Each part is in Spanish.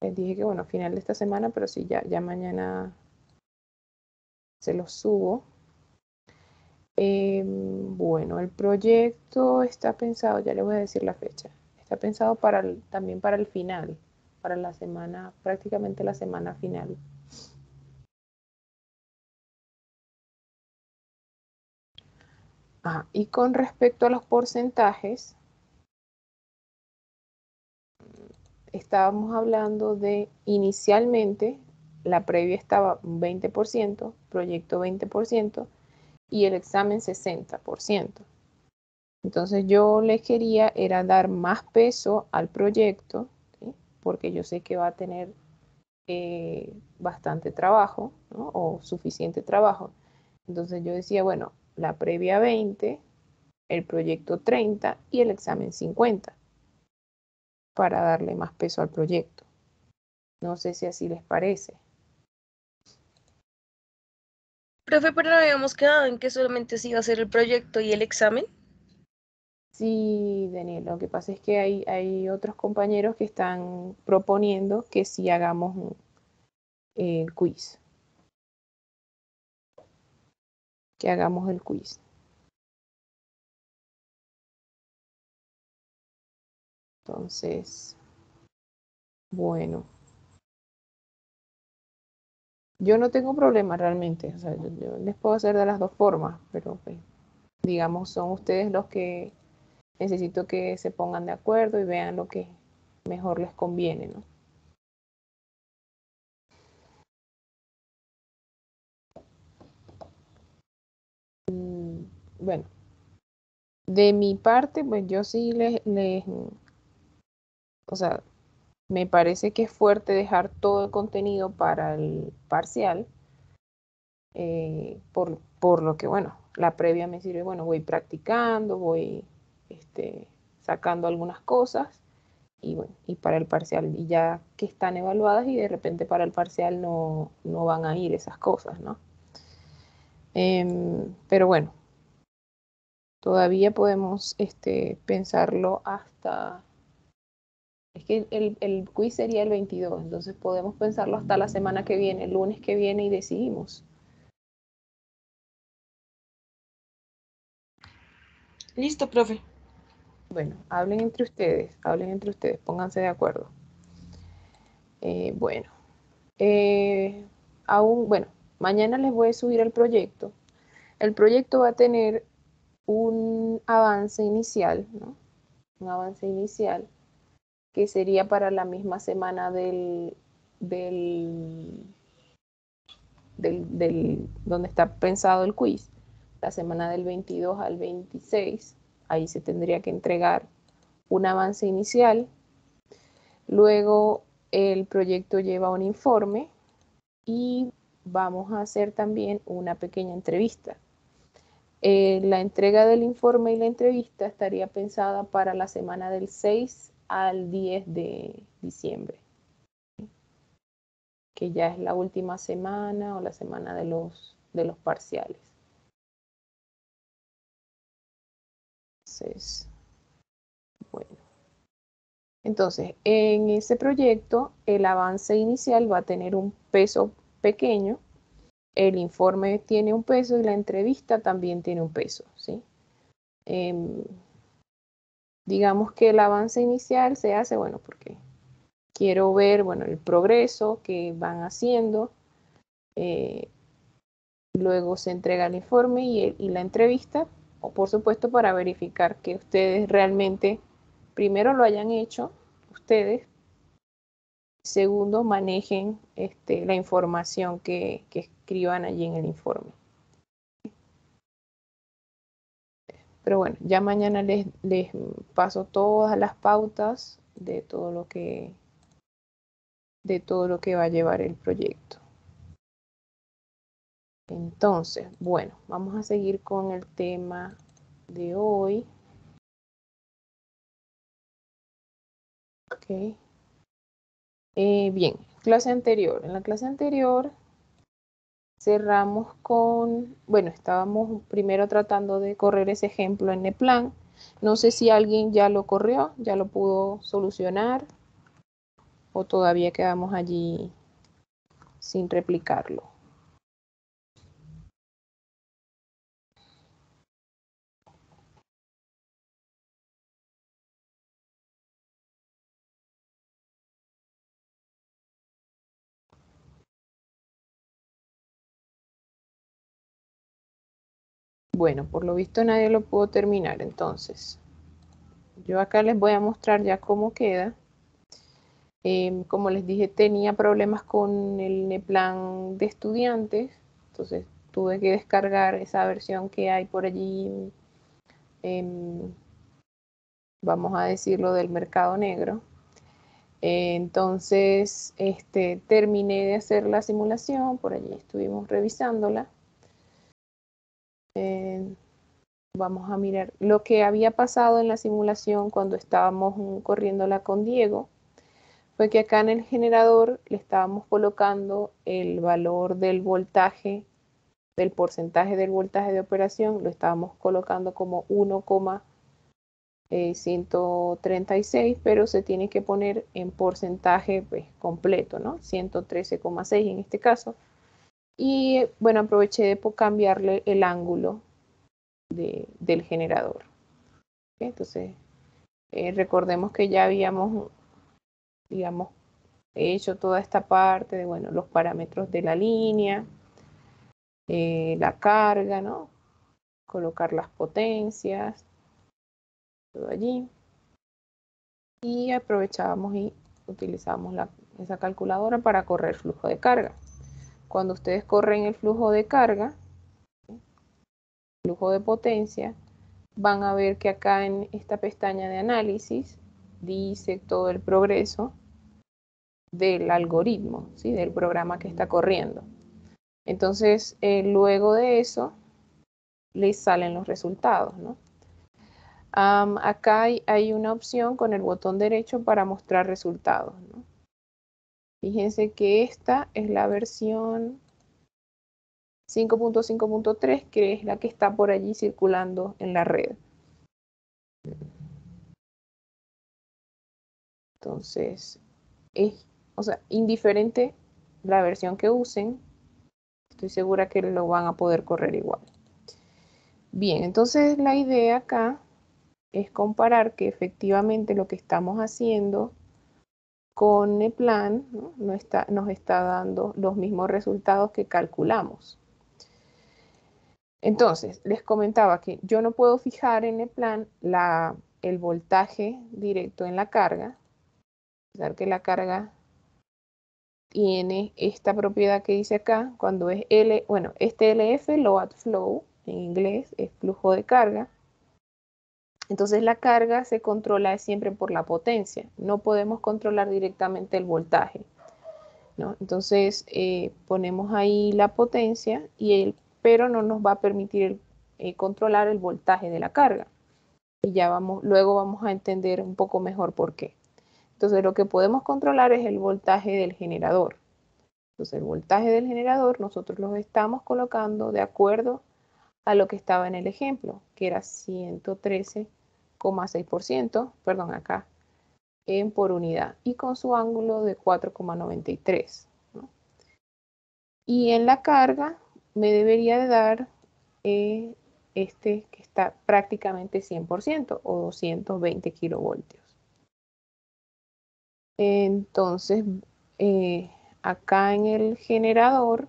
Les dije que, bueno, final de esta semana, pero sí, ya mañana se los subo. Bueno, el proyecto está pensado, ya les voy a decir la fecha. Está pensado también para el final, para la semana, prácticamente la semana final. Y con respecto a los porcentajes, estábamos hablando de inicialmente, la previa estaba un 20%, proyecto 20% y el examen 60%. Entonces yo les quería era dar más peso al proyecto, ¿sí? Porque yo sé que va a tener bastante trabajo, ¿no? O suficiente trabajo. Entonces yo decía, bueno, la previa 20, el proyecto 30 y el examen 50 para darle más peso al proyecto. No sé si así les parece. Profe, pero no habíamos quedado en que solamente se iba a hacer el proyecto y el examen. Sí, Daniel, lo que pasa es que hay otros compañeros que están proponiendo que sí hagamos un quiz, que hagamos el quiz. Entonces, bueno, yo no tengo problema realmente, o sea, yo les puedo hacer de las dos formas, pero pues, digamos, son ustedes los que necesito que se pongan de acuerdo y vean lo que mejor les conviene, ¿no? Bueno, de mi parte, pues yo sí o sea, me parece que es fuerte dejar todo el contenido para el parcial, por lo que, bueno, la previa me sirve, bueno, voy practicando, voy sacando algunas cosas y bueno, y para el parcial, y ya que están evaluadas y de repente para el parcial no van a ir esas cosas, ¿no? Pero bueno, todavía podemos pensarlo hasta. Es que el quiz sería el 22, entonces podemos pensarlo hasta la semana que viene, el lunes que viene y decidimos. Listo, profe. Bueno, hablen entre ustedes, pónganse de acuerdo. Bueno, eh, bueno, mañana les voy a subir el proyecto. El proyecto va a tener un avance inicial, ¿no? Un avance inicial que sería para la misma semana del, donde está pensado el quiz, la semana del 22 al 26, ahí se tendría que entregar un avance inicial. Luego el proyecto lleva un informe y vamos a hacer también una pequeña entrevista. La entrega del informe y la entrevista estaría pensada para la semana del 6 al 10 de diciembre, que ya es la última semana o la semana de los parciales. Entonces, bueno. Entonces, en ese proyecto, el avance inicial va a tener un peso pequeño, el informe tiene un peso y la entrevista también tiene un peso, ¿sí? Em, digamos que el avance inicial se hace, bueno, porque quiero ver, bueno, el progreso que van haciendo, eh, luego se entrega el informe y la entrevista, o por supuesto para verificar que ustedes realmente primero lo hayan hecho, ustedes. Segundo, manejen la información que escriban allí en el informe. Pero bueno, ya mañana les paso todas las pautas de todo lo que va a llevar el proyecto. Entonces, bueno, vamos a seguir con el tema de hoy. Ok. Bien, clase anterior. En la clase anterior cerramos con, bueno, estábamos primero tratando de correr ese ejemplo en Neplan. No sé si alguien ya lo corrió, ya lo pudo solucionar o todavía quedamos allí sin replicarlo. Bueno, por lo visto nadie lo pudo terminar, entonces yo acá les voy a mostrar ya cómo queda. Como les dije, tenía problemas con el NEPLAN de estudiantes, entonces tuve que descargar esa versión que hay por allí, vamos a decirlo, del mercado negro. Entonces, terminé de hacer la simulación, por allí estuvimos revisándola. Vamos a mirar lo que había pasado en la simulación cuando estábamos corriéndola con Diego. Fue que acá en el generador le estábamos colocando el valor del voltaje, del porcentaje del voltaje de operación, lo estábamos colocando como 1,136, pero se tiene que poner en porcentaje pues, completo, ¿no? 113,6 en este caso. Y bueno, aproveché de cambiarle el ángulo del generador. ¿Okay? Entonces, recordemos que ya habíamos, digamos, he hecho toda esta parte de, bueno, los parámetros de la línea, la carga, ¿no? Colocar las potencias, todo allí. Y aprovechábamos y utilizábamos esa calculadora para correr flujo de carga. Cuando ustedes corren el flujo de carga, flujo de potencia, van a ver que acá en esta pestaña de análisis dice todo el progreso del algoritmo, ¿sí? Del programa que está corriendo. Entonces, luego de eso, les salen los resultados, ¿no? Acá hay una opción con el botón derecho para mostrar resultados, ¿no? Fíjense que esta es la versión 5.5.3, que es la que está por allí circulando en la red. Entonces, o sea, indiferente la versión que usen, estoy segura que lo van a poder correr igual. Bien, entonces la idea acá es comparar que efectivamente lo que estamos haciendo con NEPLAN, ¿no? Nos está dando los mismos resultados que calculamos. Entonces, les comentaba que yo no puedo fijar en NEPLAN el voltaje directo en la carga, pensar que la carga tiene esta propiedad que dice acá, cuando es bueno, este LF, load flow, en inglés, es flujo de carga. Entonces la carga se controla siempre por la potencia, no podemos controlar directamente el voltaje, ¿no? Entonces ponemos ahí la potencia, pero no nos va a permitir controlar el voltaje de la carga. Y ya luego vamos a entender un poco mejor por qué. Entonces lo que podemos controlar es el voltaje del generador. Entonces el voltaje del generador nosotros lo estamos colocando de acuerdo a lo que estaba en el ejemplo, que era 113,6%, perdón, acá, por unidad, y con su ángulo de 4,93, ¿no? Y en la carga me debería de dar que está prácticamente 100% o 220 kilovoltios. Entonces, acá en el generador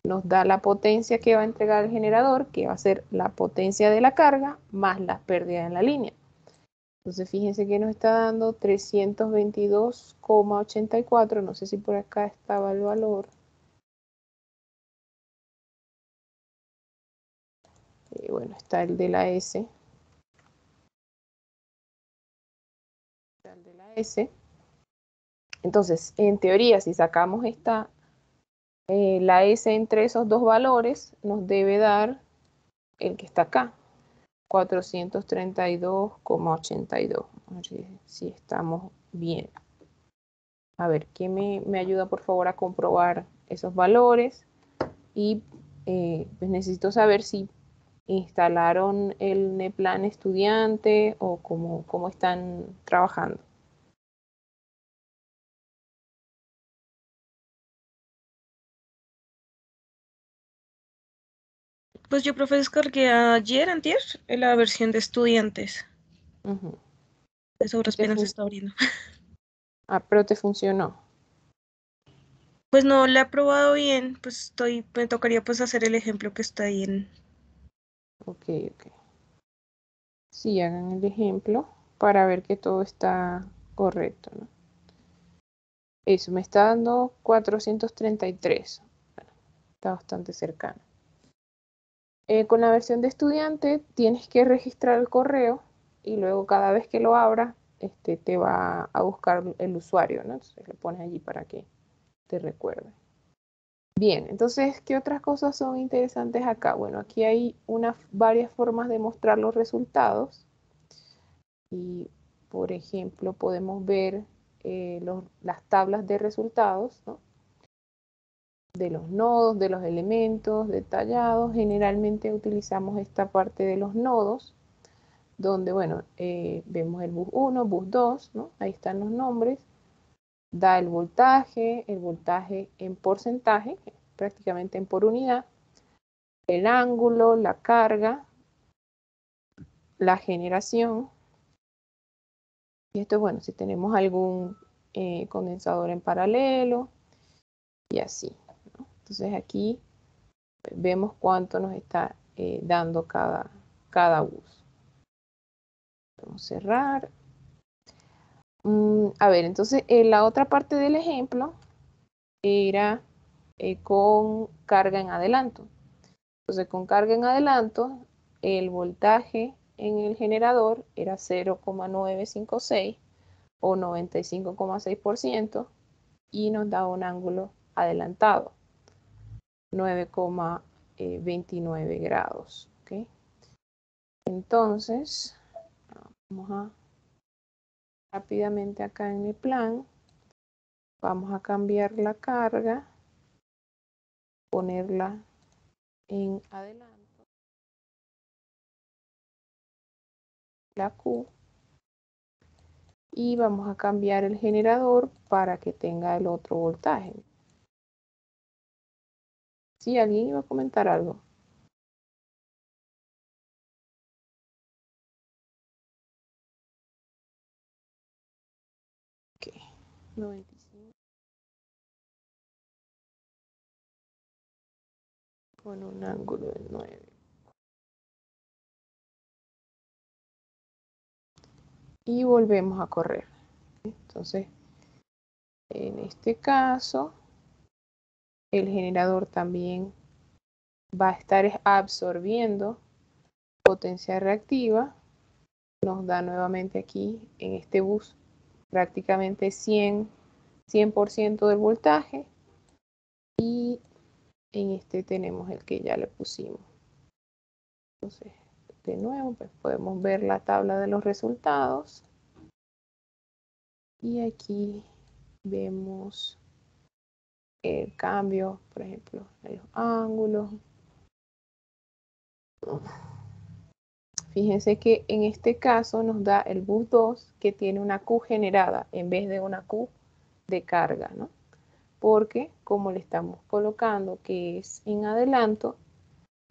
nos da la potencia que va a entregar el generador, que va a ser la potencia de la carga más las pérdidas en la línea. Entonces, fíjense que nos está dando 322,84. No sé si por acá estaba el valor. Bueno, está el de la S. Está el de la S. Entonces, en teoría, si sacamos la S entre esos dos valores, nos debe dar el que está acá, 432,82. A ver si estamos bien. A ver, ¿quién me ayuda por favor a comprobar esos valores? Y pues necesito saber si instalaron el NEPLAN estudiante o cómo están trabajando. Pues yo, profe, descargué ayer, antier, la versión de estudiantes. Ujú. Esa ahora Y te apenas se fun- está abriendo. pero te funcionó. Pues no la he probado bien, pues me tocaría pues hacer el ejemplo que está ahí en... Ok, ok. Sí, hagan el ejemplo para ver que todo está correcto, ¿no? Eso me está dando 433. Bueno, está bastante cercano. Con la versión de estudiante tienes que registrar el correo y luego cada vez que lo abras, te va a buscar el usuario, ¿no? Entonces lo pones allí para que te recuerde. Bien, entonces, ¿qué otras cosas son interesantes acá? Bueno, aquí hay varias formas de mostrar los resultados y, por ejemplo, podemos ver las tablas de resultados, ¿no? De los nodos, de los elementos detallados. Generalmente utilizamos esta parte de los nodos, donde, bueno, vemos el bus 1, bus 2, ¿no? Ahí están los nombres. Da el voltaje en porcentaje, prácticamente en por unidad, el ángulo, la carga, la generación. Y esto, bueno, si tenemos algún condensador en paralelo y así, ¿no? Entonces aquí vemos cuánto nos está dando cada bus. Vamos a cerrar. A ver, entonces la otra parte del ejemplo era con carga en adelanto. Entonces con carga en adelanto, el voltaje en el generador era 0,956 o 95,6% y nos da un ángulo adelantado, 9,29 grados. ¿Okay? Entonces, vamos a rápidamente acá en el plan, vamos a cambiar la carga, ponerla en adelanto, la Q, y vamos a cambiar el generador para que tenga el otro voltaje. ¿Sí? ¿Alguien iba a comentar algo? Ok, 95 con un ángulo de 9. Y volvemos a correr. Entonces, en este caso, el generador también va a estar absorbiendo potencia reactiva. Nos da nuevamente aquí en este bus prácticamente 100% del voltaje. Y en este tenemos el que ya le pusimos. Entonces, de nuevo, pues podemos ver la tabla de los resultados. Y aquí vemos el cambio, por ejemplo, en los ángulos. Fíjense que en este caso nos da el bus 2 que tiene una Q generada en vez de una Q de carga, ¿no? Porque como le estamos colocando que es en adelanto,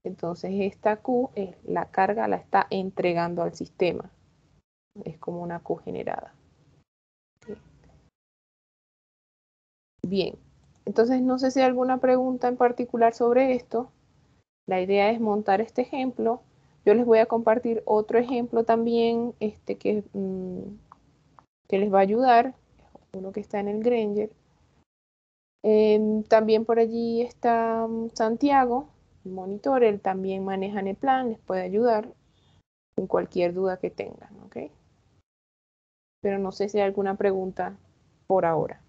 entonces esta Q, la carga la está entregando al sistema. Es como una Q generada. ¿Okay? Bien, entonces no sé si hay alguna pregunta en particular sobre esto. La idea es montar este ejemplo. Yo les voy a compartir otro ejemplo también que les va a ayudar, uno que está en el Granger. También por allí está Santiago, el monitor, él también maneja Neplan, les puede ayudar en cualquier duda que tengan, ¿ok? Pero no sé si hay alguna pregunta por ahora.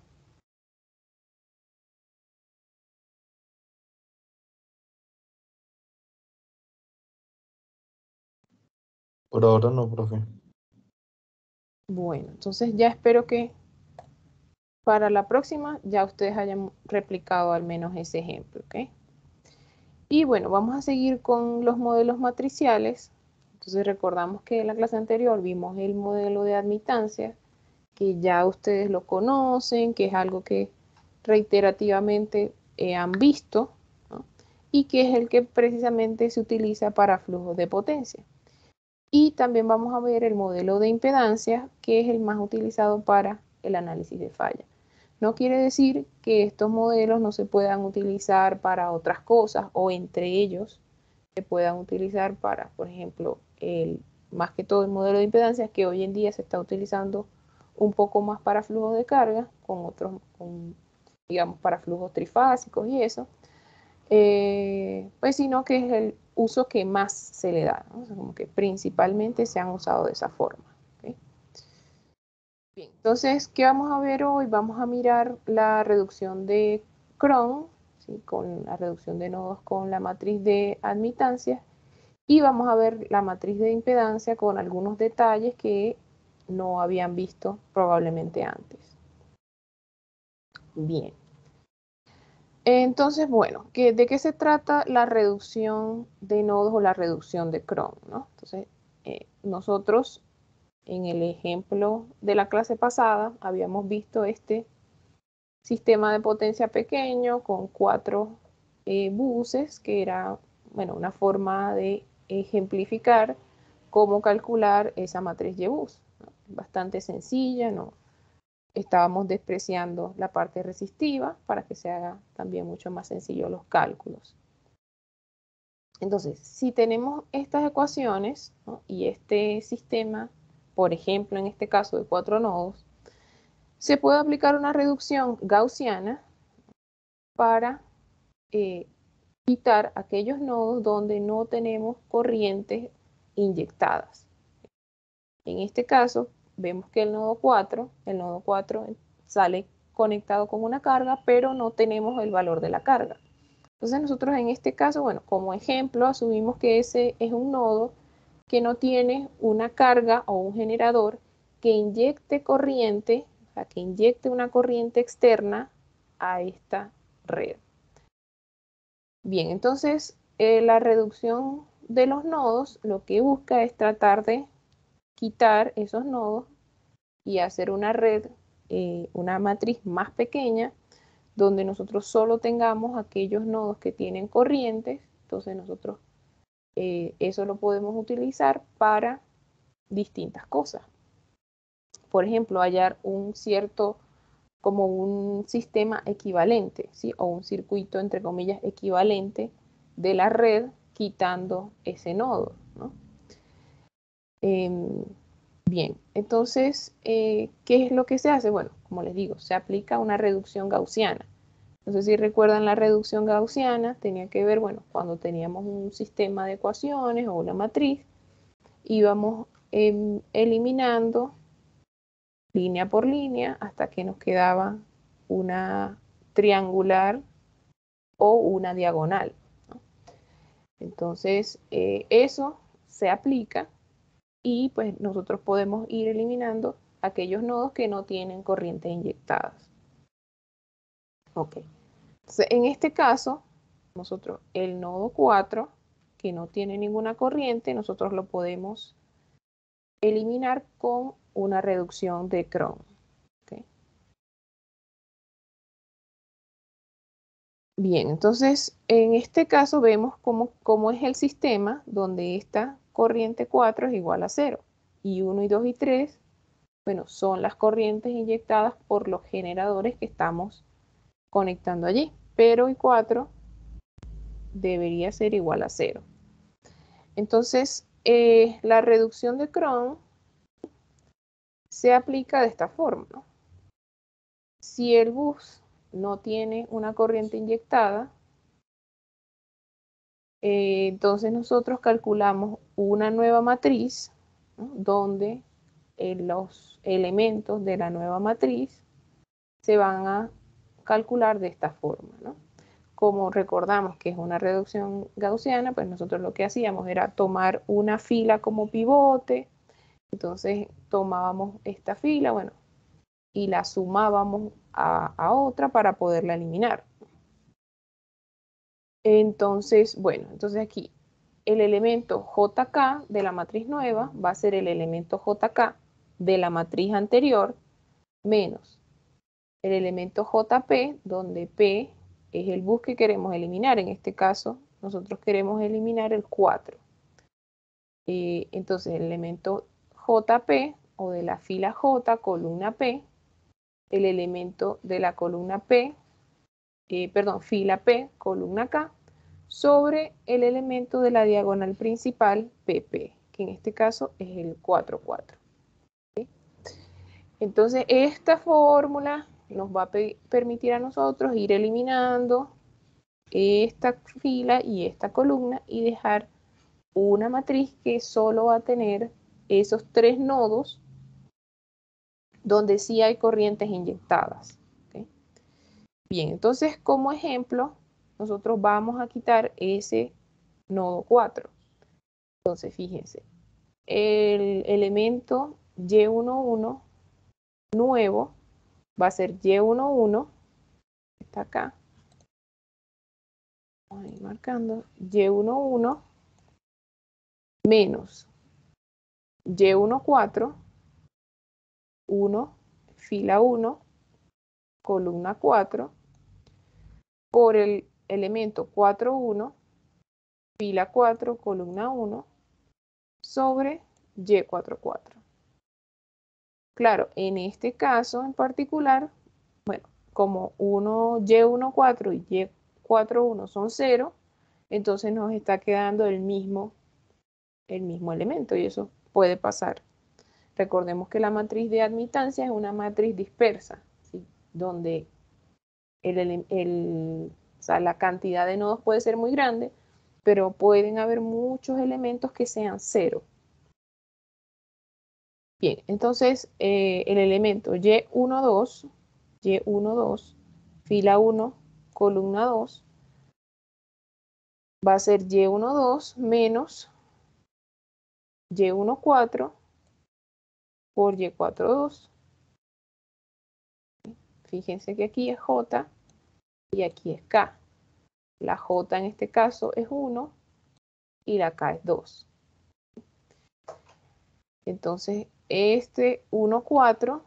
Por ahora no, profe. Bueno, entonces ya espero que para la próxima ya ustedes hayan replicado al menos ese ejemplo, ¿ok? Y bueno, vamos a seguir con los modelos matriciales. Entonces recordamos que en la clase anterior vimos el modelo de admitancia, que ya ustedes lo conocen, que es algo que reiterativamente han visto, ¿no? y que es el que precisamente se utiliza para flujos de potencia. Y también vamos a ver el modelo de impedancia, que es el más utilizado para el análisis de falla. No quiere decir que estos modelos no se puedan utilizar para otras cosas o entre ellos se puedan utilizar para, por ejemplo, más que todo el modelo de impedancia que hoy en día se está utilizando un poco más para flujos de carga, digamos, para flujos trifásicos y eso, pues sino que es el uso que más se le da, ¿no? O sea, como que principalmente se han usado de esa forma. ¿Okay? Bien, entonces, ¿qué vamos a ver hoy? Vamos a mirar la reducción de Cron, ¿sí? Con la reducción de nodos con la matriz de admitancia, y vamos a ver la matriz de impedancia con algunos detalles que no habían visto probablemente antes. Bien. Entonces, bueno, ¿de qué se trata la reducción de nodos o la reducción de Cron, ¿no? Entonces, nosotros en el ejemplo de la clase pasada habíamos visto este sistema de potencia pequeño con 4 buses, que era, bueno, una forma de ejemplificar cómo calcular esa matriz Y-bus, ¿no? Bastante sencilla, ¿no? Estábamos despreciando la parte resistiva para que se haga también mucho más sencillo los cálculos. Entonces, si tenemos estas ecuaciones, ¿no? Y este sistema, por ejemplo, en este caso de 4 nodos, se puede aplicar una reducción gaussiana para quitar aquellos nodos donde no tenemos corrientes inyectadas. En este caso, vemos que el nodo 4 sale conectado con una carga, pero no tenemos el valor de la carga. Entonces nosotros en este caso, bueno, como ejemplo, asumimos que ese es un nodo que no tiene una carga o un generador que inyecte corriente, o sea, que inyecte una corriente externa a esta red. Bien, entonces la reducción de los nodos lo que busca es tratar de quitar esos nodos y hacer una red, una matriz más pequeña, donde nosotros solo tengamos aquellos nodos que tienen corrientes. Entonces nosotros eso lo podemos utilizar para distintas cosas. Por ejemplo, hallar como un sistema equivalente, ¿sí? O un circuito, entre comillas, equivalente de la red, quitando ese nodo, ¿no? Bien, entonces, ¿qué es lo que se hace? Bueno, como les digo, se aplica una reducción gaussiana. No sé si recuerdan la reducción gaussiana, tenía que ver, bueno, cuando teníamos un sistema de ecuaciones o una matriz, íbamos eliminando línea por línea hasta que nos quedaba una triangular o una diagonal, ¿no? Entonces, eso se aplica y pues nosotros podemos ir eliminando aquellos nodos que no tienen corrientes inyectadas. Ok. Entonces, en este caso, nosotros el nodo 4, que no tiene ninguna corriente, nosotros lo podemos eliminar con una reducción de Cron. ¿Okay? Bien, entonces en este caso vemos cómo es el sistema donde esta corriente 4 es igual a 0 y 1 y 2 y 3, bueno, son las corrientes inyectadas por los generadores que estamos conectando allí, pero y 4 debería ser igual a 0. Entonces, la reducción de Cron se aplica de esta forma, ¿no? Si el bus no tiene una corriente inyectada, entonces nosotros calculamos una nueva matriz, ¿no? Donde los elementos de la nueva matriz se van a calcular de esta forma, ¿no? Como recordamos que es una reducción gaussiana, pues nosotros lo que hacíamos era tomar una fila como pivote, entonces tomábamos esta fila, bueno, y la sumábamos a otra para poderla eliminar. Entonces, bueno, entonces aquí el elemento JK de la matriz nueva va a ser el elemento JK de la matriz anterior menos el elemento JP, donde P es el bus que queremos eliminar. En este caso, nosotros queremos eliminar el 4. Entonces, el elemento JP o de la fila J, columna P, el elemento de la columna P, fila P, columna K, sobre el elemento de la diagonal principal PP, que en este caso es el 4, 4. ¿Sí? Entonces, esta fórmula nos va a permitir a nosotros ir eliminando esta fila y esta columna y dejar una matriz que solo va a tener esos 3 nodos donde sí hay corrientes inyectadas. ¿Okay? Bien, entonces como ejemplo, nosotros vamos a quitar ese nodo 4. Entonces, fíjense, el elemento Y11 nuevo va a ser Y11, está acá. Vamos a ir marcando Y11 menos Y14, 1, fila 1, columna 4, por el elemento 41, fila 4, columna 1, sobre Y44. Claro, en este caso en particular, bueno, como Y14 y Y41 son 0, entonces nos está quedando el mismo elemento y eso puede pasar. Recordemos que la matriz de admitancia es una matriz dispersa, ¿sí? Donde o sea, la cantidad de nodos puede ser muy grande, pero pueden haber muchos elementos que sean 0. Bien, entonces el elemento Y12, fila 1, columna 2, va a ser Y12 menos Y14 por Y42. Fíjense que aquí es J y aquí es K. La J en este caso es 1 y la K es 2. Entonces, este 1, 4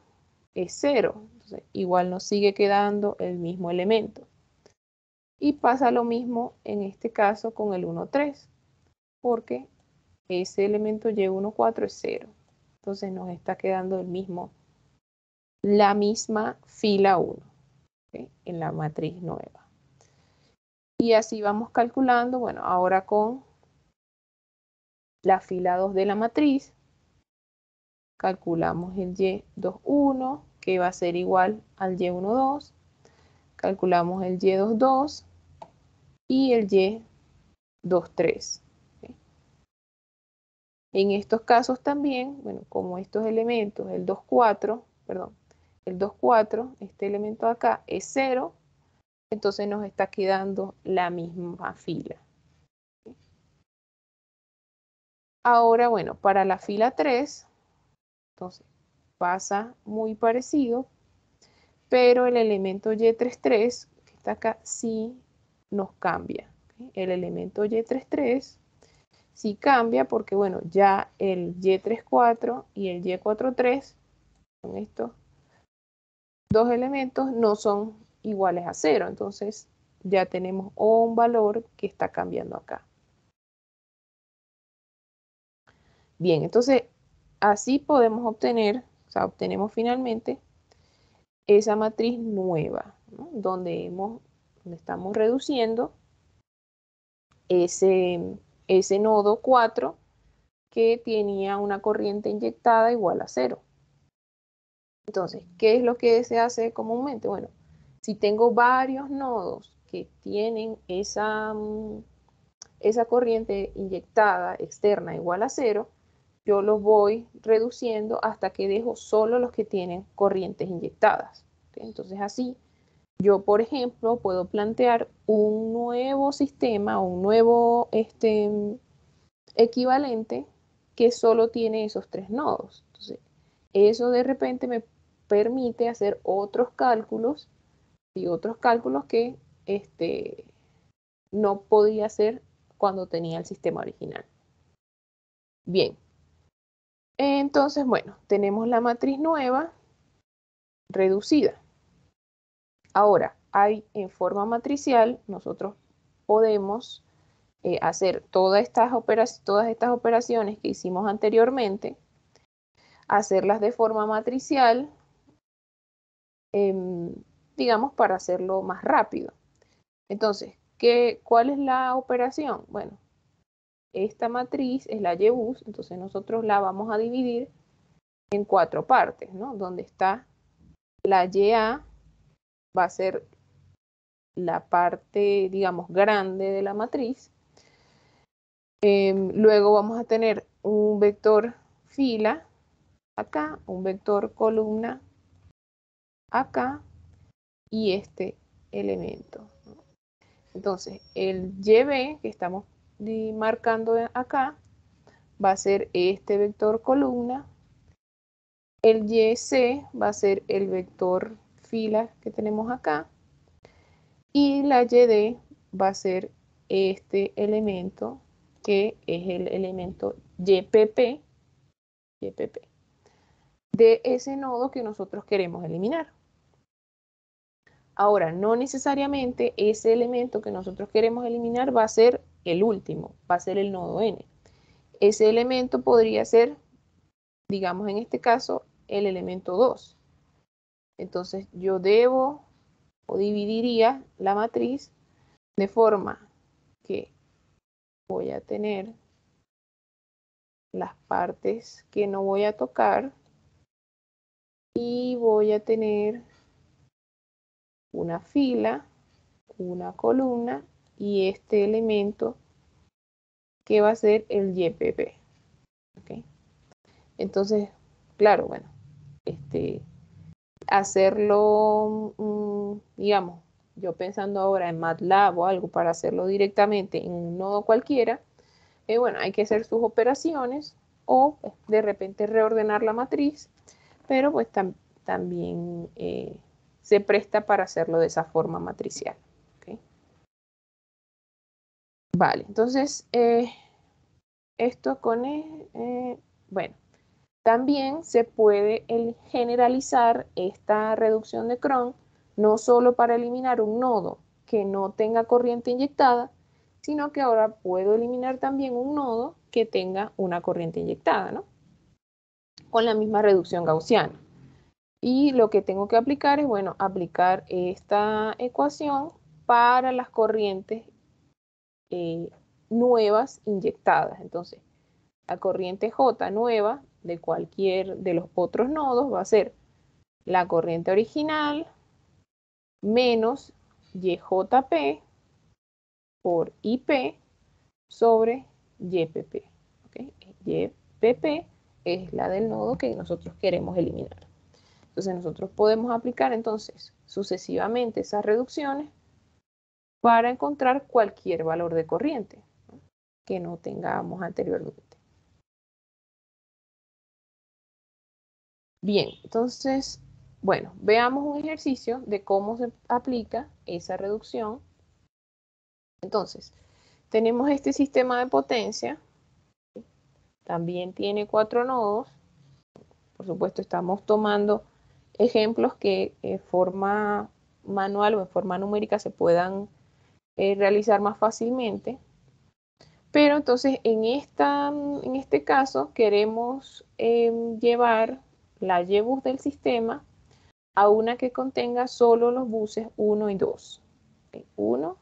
es 0. Entonces, igual nos sigue quedando el mismo elemento. Y pasa lo mismo en este caso con el 1, 3, porque ese elemento Y1, 4 es 0. Entonces, nos está quedando la misma fila 1, ¿okay? En la matriz nueva. Y así vamos calculando, bueno, ahora con la fila 2 de la matriz, calculamos el Y21, que va a ser igual al Y12, calculamos el Y22 y el Y23. ¿Okay? En estos casos también, bueno, como estos elementos, el 24, este elemento de acá es 0, entonces nos está quedando la misma fila. Ahora, bueno, para la fila 3, entonces pasa muy parecido, pero el elemento Y33, que está acá, sí nos cambia. ¿Okay? El elemento Y33 sí cambia porque, bueno, ya el Y34 y el Y43, con estos dos elementos, no son iguales a 0. Entonces, ya tenemos un valor que está cambiando acá. Bien, entonces, así podemos obtener, o sea, obtenemos finalmente esa matriz nueva, ¿no? Donde estamos reduciendo ese nodo 4 que tenía una corriente inyectada igual a 0. Entonces, ¿qué es lo que se hace comúnmente? Bueno, si tengo varios nodos que tienen esa corriente inyectada externa igual a 0, yo los voy reduciendo hasta que dejo solo los que tienen corrientes inyectadas. ¿Okay? Entonces, así yo, por ejemplo, puedo plantear un nuevo sistema, un nuevo equivalente que solo tiene esos 3 nodos. Entonces, eso de repente me permite hacer otros cálculos y otros cálculos que no podía hacer cuando tenía el sistema original. Bien, entonces, bueno, tenemos la matriz nueva reducida. Ahora, hay en forma matricial, nosotros podemos hacer todas estas operaciones que hicimos anteriormente, hacerlas de forma matricial, digamos, para hacerlo más rápido. Entonces, ¿cuál es la operación? Bueno, esta matriz es la YBUS, entonces nosotros la vamos a dividir en 4 partes, ¿no? Donde está la YA, va a ser la parte, digamos, grande de la matriz. Luego vamos a tener un vector fila acá, un vector columna acá y este elemento. Entonces, el YB que estamos marcando acá va a ser este vector columna. El YC va a ser el vector fila que tenemos acá. Y la YD va a ser este elemento que es el elemento YPP de ese nodo que nosotros queremos eliminar. Ahora, no necesariamente ese elemento que nosotros queremos eliminar va a ser el último, va a ser el nodo N. Ese elemento podría ser, digamos en este caso, el elemento 2. Entonces yo debo o dividiría la matriz de forma que voy a tener las partes que no voy a tocar y voy a tener una fila, una columna y este elemento que va a ser el YPP. ¿Okay? Entonces, claro, bueno, hacerlo, digamos, yo pensando ahora en MATLAB o algo para hacerlo directamente en un nodo cualquiera, bueno, hay que hacer sus operaciones o de repente reordenar la matriz, pero pues también se presta para hacerlo de esa forma matricial. ¿Okay? Vale, entonces esto con, bueno, también se puede generalizar esta reducción de Cron no solo para eliminar un nodo que no tenga corriente inyectada, sino que ahora puedo eliminar también un nodo que tenga una corriente inyectada, ¿no? Con la misma reducción gaussiana. Y lo que tengo que aplicar es, bueno, aplicar esta ecuación para las corrientes nuevas inyectadas. Entonces, la corriente J nueva de cualquier de los otros nodos va a ser la corriente original menos YJP por IP sobre YPP. ¿Okay? YPP es la del nodo que nosotros queremos eliminar. Entonces nosotros podemos aplicar entonces sucesivamente esas reducciones para encontrar cualquier valor de corriente, ¿no? Que no tengamos anteriormente. Bien, entonces, bueno, veamos un ejercicio de cómo se aplica esa reducción. Entonces, tenemos este sistema de potencia, también tiene 4 nodos. Por supuesto, estamos tomando ejemplos que en forma manual o en forma numérica se puedan realizar más fácilmente. Pero entonces, en este caso, queremos llevar la YBus del sistema a una que contenga solo los buses 1 y 2. 1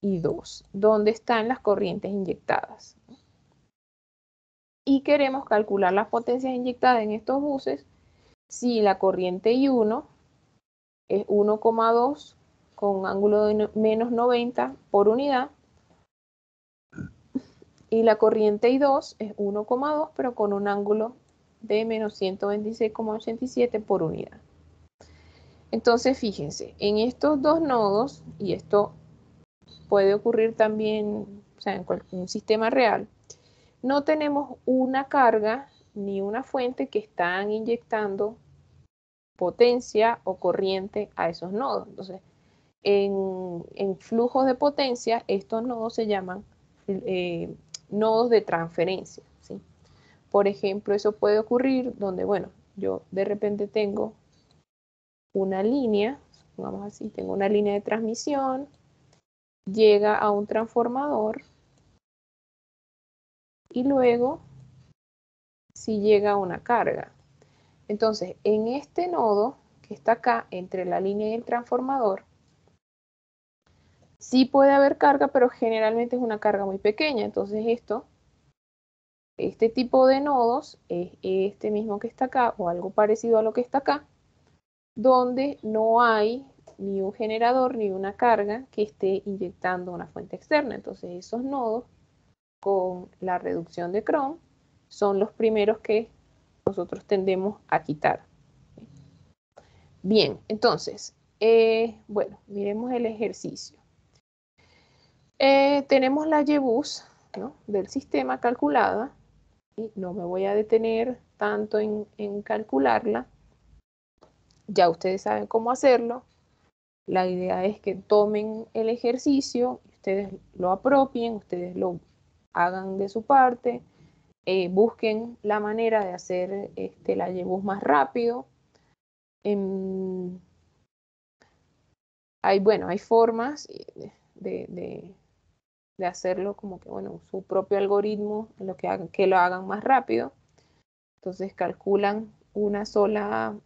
y 2, donde están las corrientes inyectadas. Y queremos calcular las potencias inyectadas en estos buses si la corriente I1 es 1,2 con un ángulo de menos 90 por unidad y la corriente I2 es 1,2 pero con un ángulo de menos 126,87 por unidad. Entonces, fíjense, en estos dos nodos, y esto puede ocurrir también, o sea, en un sistema real, no tenemos una carga ni una fuente que están inyectando potencia o corriente a esos nodos. Entonces, en flujos de potencia, estos nodos se llaman nodos de transferencia, ¿sí? Por ejemplo, eso puede ocurrir donde, bueno, yo de repente tengo una línea, pongamos así, tengo una línea de transmisión, llega a un transformador y luego si llega a una carga. Entonces, en este nodo que está acá entre la línea y el transformador, sí puede haber carga, pero generalmente es una carga muy pequeña. Entonces este tipo de nodos es este mismo que está acá o algo parecido a lo que está acá, donde no hay ni un generador ni una carga que esté inyectando una fuente externa. Entonces esos nodos con la reducción de Cron son los primeros que nosotros tendemos a quitar. Bien, entonces, bueno, miremos el ejercicio. Tenemos la YBUS, ¿no?, del sistema calculada, y no me voy a detener tanto en calcularla. Ya ustedes saben cómo hacerlo. La idea es que tomen el ejercicio, ustedes lo apropien, ustedes lo hagan de su parte, busquen la manera de hacer la YBUS más rápido. Hay formas de hacerlo como que, bueno, su propio algoritmo, que lo hagan más rápido. Entonces calculan una sola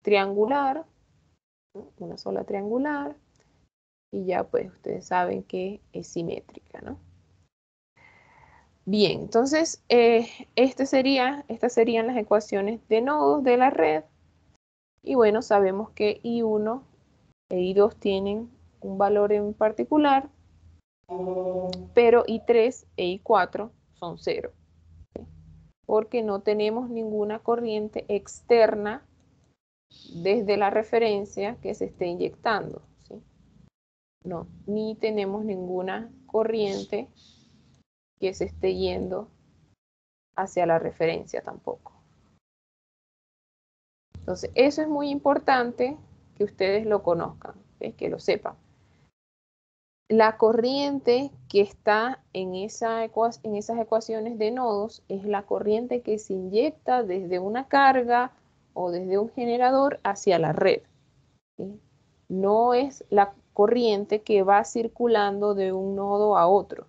triangular, ¿no?, una sola triangular, y ya pues ustedes saben que es simétrica, ¿no? Bien, entonces estas serían las ecuaciones de nodos de la red. Y bueno, sabemos que I1 e I2 tienen un valor en particular, pero I3 e I4 son 0, ¿sí?, porque no tenemos ninguna corriente externa desde la referencia que se esté inyectando, ¿sí? No, ni tenemos ninguna corriente que se esté yendo hacia la referencia tampoco. Entonces, eso es muy importante que ustedes lo conozcan, ¿sí?, que lo sepan. La corriente que está en esas ecuaciones de nodos es la corriente que se inyecta desde una carga o desde un generador hacia la red, ¿sí? No es la corriente que va circulando de un nodo a otro,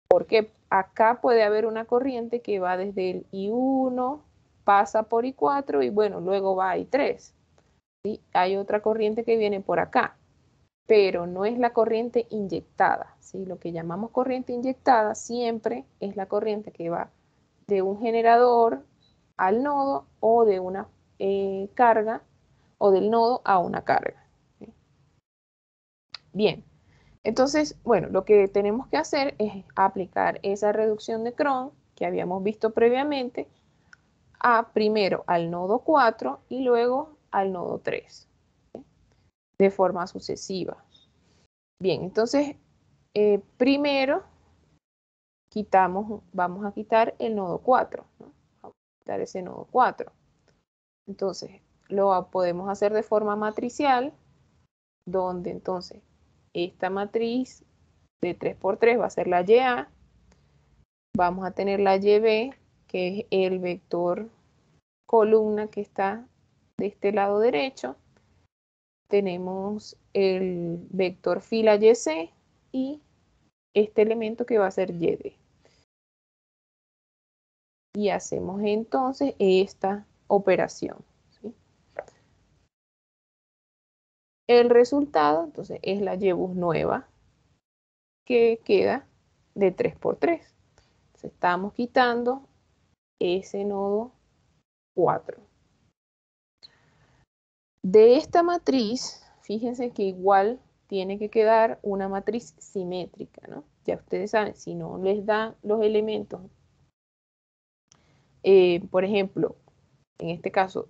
porque acá puede haber una corriente que va desde el I1, pasa por I4 y bueno, luego va a I3, ¿sí? Hay otra corriente que viene por acá, pero no es la corriente inyectada, ¿sí? Lo que llamamos corriente inyectada siempre es la corriente que va de un generador al nodo o de una carga o del nodo a una carga, ¿sí? Bien, entonces, bueno, lo que tenemos que hacer es aplicar esa reducción de Cron que habíamos visto previamente primero al nodo 4 y luego al nodo 3, ¿sí?, de forma sucesiva. Bien, entonces, primero vamos a quitar el nodo 4, ¿no? Vamos a quitar ese nodo 4. Entonces, lo podemos hacer de forma matricial, donde entonces esta matriz de 3×3 va a ser la YA. Vamos a tener la YB, que es el vector columna que está de este lado derecho. Tenemos el vector fila YC y este elemento que va a ser YD. Y hacemos entonces esta operación, ¿sí? El resultado entonces es la YBUS nueva, que queda de 3×3. Entonces estamos quitando ese nodo 4. De esta matriz, fíjense que igual tiene que quedar una matriz simétrica, ¿no? Ya ustedes saben, si no les dan los elementos, por ejemplo, en este caso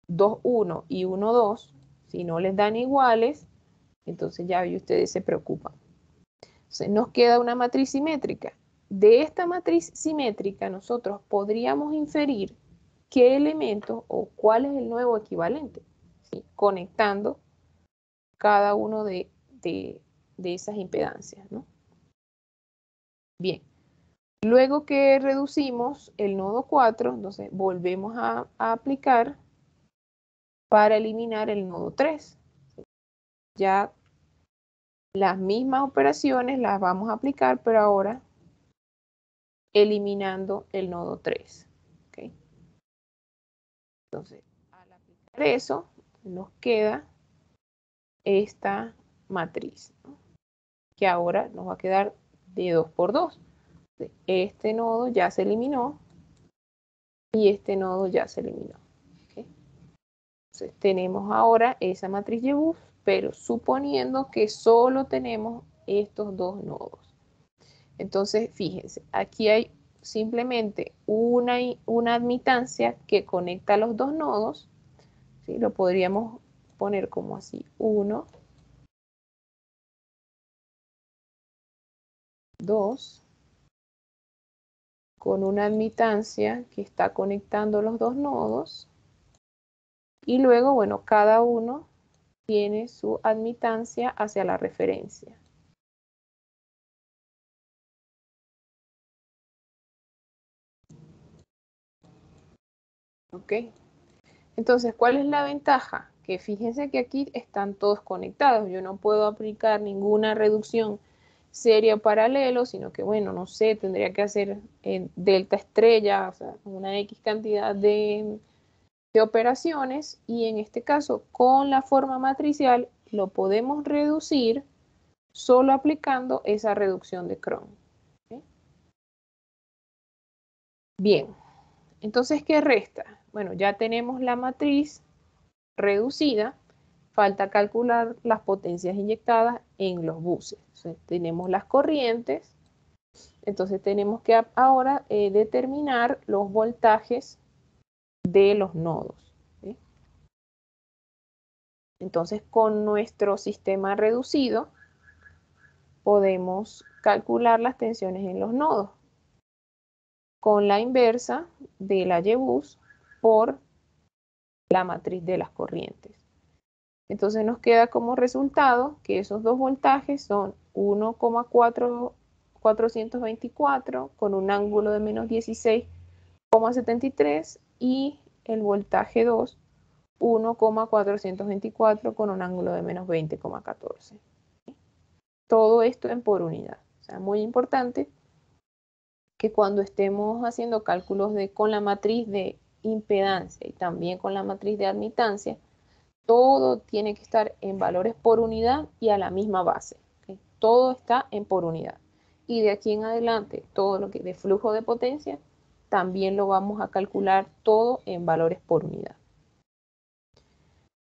2, 1 y 1, 2, si no les dan iguales, entonces ya ustedes se preocupan. Entonces nos queda una matriz simétrica. De esta matriz simétrica nosotros podríamos inferir qué elemento o cuál es el nuevo equivalente, ¿sí?, conectando cada uno de esas impedancias, ¿no? Bien, luego que reducimos el nodo 4, entonces volvemos a aplicar para eliminar el nodo 3. ya las mismas operaciones las vamos a aplicar, pero ahora eliminando el nodo 3. ¿Okay? Entonces, al aplicar eso, nos queda esta matriz, ¿no? Que ahora nos va a quedar de 2 por 2. Este nodo ya se eliminó y este nodo ya se eliminó. ¿Okay? Entonces, tenemos ahora esa matriz Yebus, pero suponiendo que solo tenemos estos dos nodos. Entonces, fíjense, aquí hay simplemente una admitancia que conecta los dos nodos, ¿sí? Lo podríamos poner como así, 1, 2, con una admitancia que está conectando los dos nodos, y luego, bueno, cada uno tiene su admitancia hacia la referencia. ¿Ok? Entonces, ¿cuál es la ventaja? Que fíjense que aquí están todos conectados. Yo no puedo aplicar ninguna reducción serie o paralelo, sino que, bueno, no sé, tendría que hacer delta estrella, o sea, una X cantidad de operaciones, y en este caso, con la forma matricial, lo podemos reducir solo aplicando esa reducción de Cron. ¿Okay? Bien, entonces, ¿qué resta? Bueno, ya tenemos la matriz reducida, falta calcular las potencias inyectadas en los buses. Entonces, tenemos las corrientes, entonces tenemos que ahora determinar los voltajes de los nodos. ¿Sí? Entonces, con nuestro sistema reducido, podemos calcular las tensiones en los nodos con la inversa de la Y-bus por la matriz de las corrientes. Entonces nos queda como resultado que esos dos voltajes son 1,424 con un ángulo de menos 16,73 y el voltaje 2, 1,424 con un ángulo de menos 20,14. Todo esto en por unidad. O sea, muy importante que cuando estemos haciendo cálculos con la matriz de impedancia y también con la matriz de admitancia, todo tiene que estar en valores por unidad y a la misma base. ¿Okay? Todo está en por unidad. Y de aquí en adelante, todo lo que de flujo de potencia, también lo vamos a calcular todo en valores por unidad.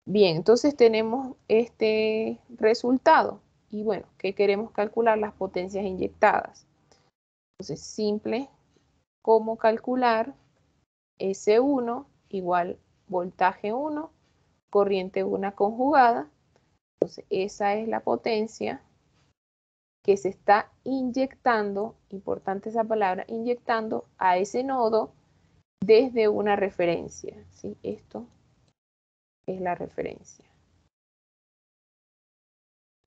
Bien, entonces tenemos este resultado. Y bueno, ¿qué queremos calcular? Las potencias inyectadas. Entonces, simple, ¿cómo calcular S1 igual voltaje 1, corriente 1 conjugada? Entonces, esa es la potencia que se está inyectando, importante esa palabra, inyectando a ese nodo desde una referencia. ¿Sí? Esto es la referencia.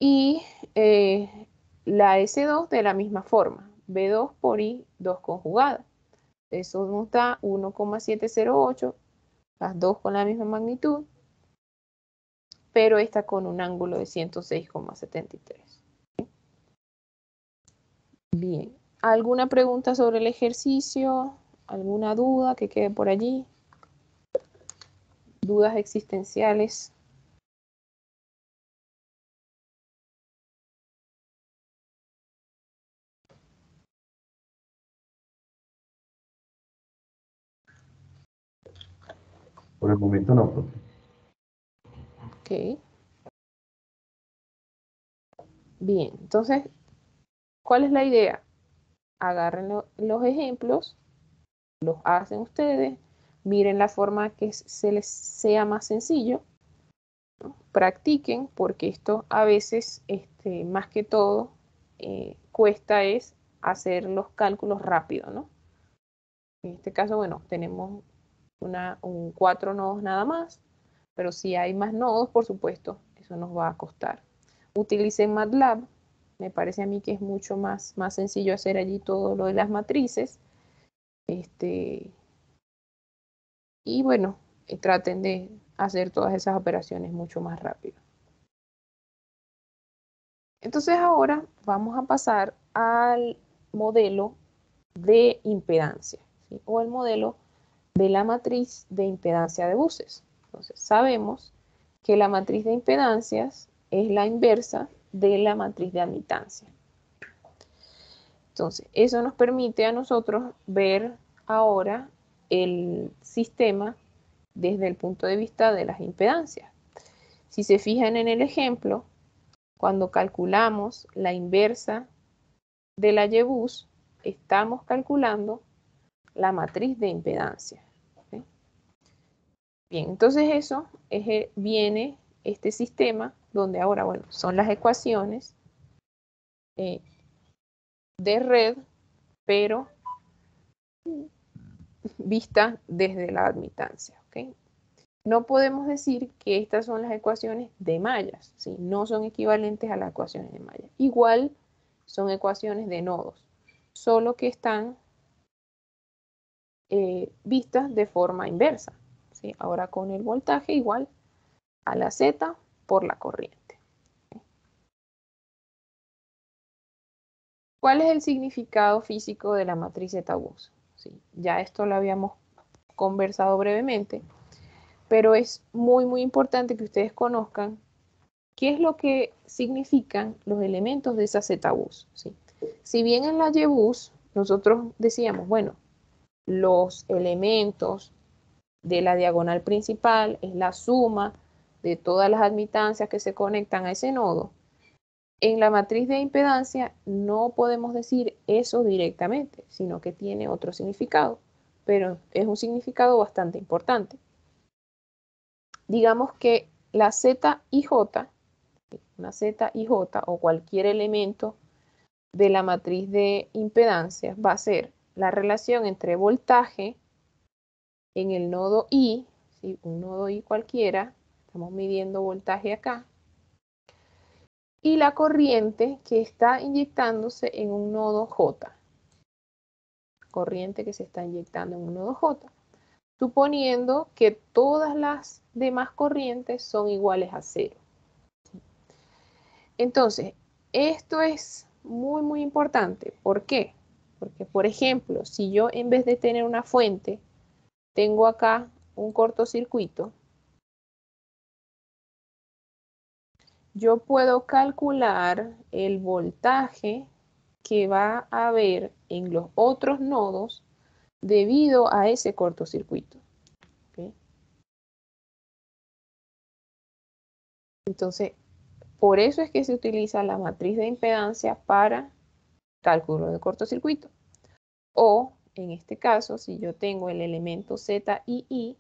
Y la S2 de la misma forma, B2 por I2 conjugada. Eso nos da 1,708, las dos con la misma magnitud, pero esta con un ángulo de 106,73. Bien, ¿alguna pregunta sobre el ejercicio? ¿Alguna duda que quede por allí? ¿Dudas existenciales? Por el momento no, profe. Ok. Bien, entonces, ¿cuál es la idea? Agarren los ejemplos, los hacen ustedes, miren la forma que se les sea más sencillo, ¿no? Practiquen, porque esto a veces, más que todo, cuesta es hacer los cálculos rápido, ¿no? En este caso, bueno, tenemos 4 nodos nada más, pero si hay más nodos, por supuesto, eso nos va a costar. Utilicen MATLAB, me parece a mí que es mucho más sencillo hacer allí todo lo de las matrices. Y bueno, traten de hacer todas esas operaciones mucho más rápido. Entonces ahora vamos a pasar al modelo de impedancia, ¿sí? O el modelo de la matriz de impedancia de buses. Entonces sabemos que la matriz de impedancias es la inversa de la matriz de admitancia. Entonces eso nos permite a nosotros ver ahora el sistema desde el punto de vista de las impedancias. Si se fijan en el ejemplo, cuando calculamos la inversa de la Y-bus, estamos calculando la matriz de impedancia. ¿Sí? Bien, entonces eso viene este sistema donde ahora, bueno, son las ecuaciones de red, pero vista desde la admitancia. ¿Okay? No podemos decir que estas son las ecuaciones de mallas, ¿sí? No son equivalentes a las ecuaciones de mallas. Igual son ecuaciones de nodos, solo que están vistas de forma inversa, ¿sí? Ahora con el voltaje igual a la Z por la corriente. ¿Cuál es el significado físico de la matriz Z-bus? ¿Sí? Ya esto lo habíamos conversado brevemente, pero es muy importante que ustedes conozcan qué es lo que significan los elementos de esa Z-bus. ¿Sí? Si bien en la Y-bus nosotros decíamos, bueno, los elementos de la diagonal principal es la suma de todas las admitancias que se conectan a ese nodo. En la matriz de impedancia no podemos decir eso directamente, sino que tiene otro significado, pero es un significado bastante importante. Digamos que la Z y J, una Z y J o cualquier elemento de la matriz de impedancia va a ser la relación entre voltaje en el nodo I, ¿sí? Un nodo I cualquiera, estamos midiendo voltaje acá, y la corriente que está inyectándose en un nodo J. Corriente que se está inyectando en un nodo J, suponiendo que todas las demás corrientes son iguales a 0. Entonces, esto es muy importante. ¿Por qué? Porque, por ejemplo, si yo en vez de tener una fuente, tengo acá un cortocircuito, yo puedo calcular el voltaje que va a haber en los otros nodos debido a ese cortocircuito. ¿Okay? Entonces, por eso es que se utiliza la matriz de impedancia para cálculo de cortocircuito. O, en este caso, si yo tengo el elemento Z y I,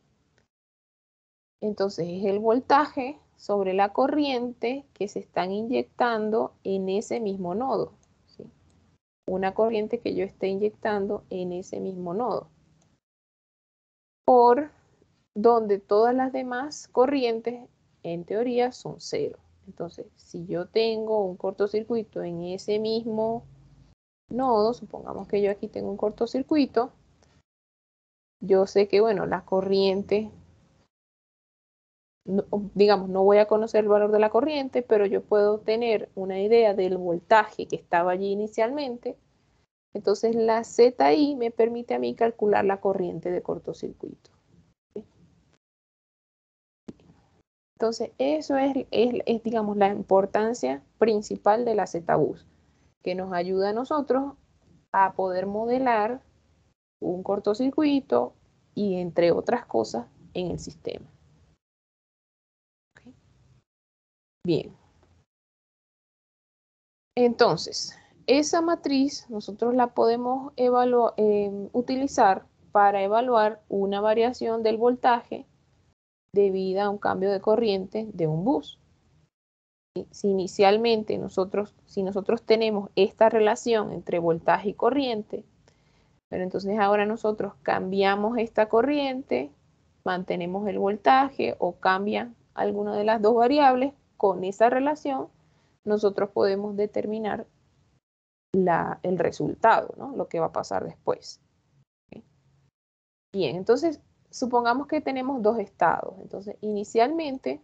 entonces es el voltaje sobre la corriente que se están inyectando en ese mismo nodo. ¿Sí? Una corriente que yo esté inyectando en ese mismo nodo. Por donde todas las demás corrientes, en teoría, son 0. Entonces, si yo tengo un cortocircuito en ese mismo nodo, supongamos que yo aquí tengo un cortocircuito, yo sé que, bueno, la corriente, no, digamos, no voy a conocer el valor de la corriente, pero yo puedo tener una idea del voltaje que estaba allí inicialmente. Entonces la ZI me permite a mí calcular la corriente de cortocircuito. ¿Sí? Entonces eso es, digamos, la importancia principal de la Z-bus, que nos ayuda a nosotros a poder modelar un cortocircuito y entre otras cosas en el sistema. ¿Okay? Bien. Entonces, esa matriz nosotros la podemos utilizar para evaluar una variación del voltaje debida a un cambio de corriente de un bus. Si inicialmente si nosotros tenemos esta relación entre voltaje y corriente, pero entonces ahora nosotros cambiamos esta corriente, mantenemos el voltaje o cambian alguna de las dos variables, con esa relación nosotros podemos determinar el resultado, ¿no? Lo que va a pasar después. ¿Okay? Bien, entonces supongamos que tenemos dos estados. Entonces, inicialmente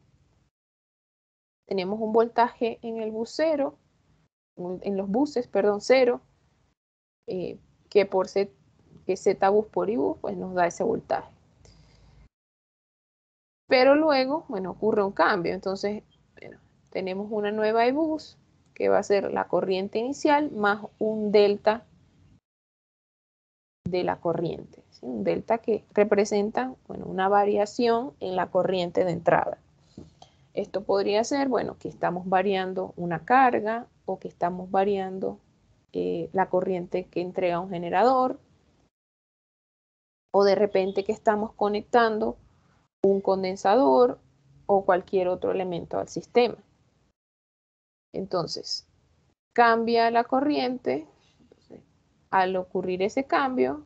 tenemos un voltaje en el bus 0 en los buses, perdón, 0, que por que Z bus por I bus, pues nos da ese voltaje. Pero luego, bueno, ocurre un cambio. Entonces, bueno, tenemos una nueva I bus que va a ser la corriente inicial más un delta de la corriente, ¿sí? Un delta que representa, bueno, una variación en la corriente de entrada. Esto podría ser, bueno, que estamos variando una carga o que estamos variando la corriente que entrega un generador, o de repente que estamos conectando un condensador o cualquier otro elemento al sistema. Entonces, cambia la corriente. Entonces, al ocurrir ese cambio,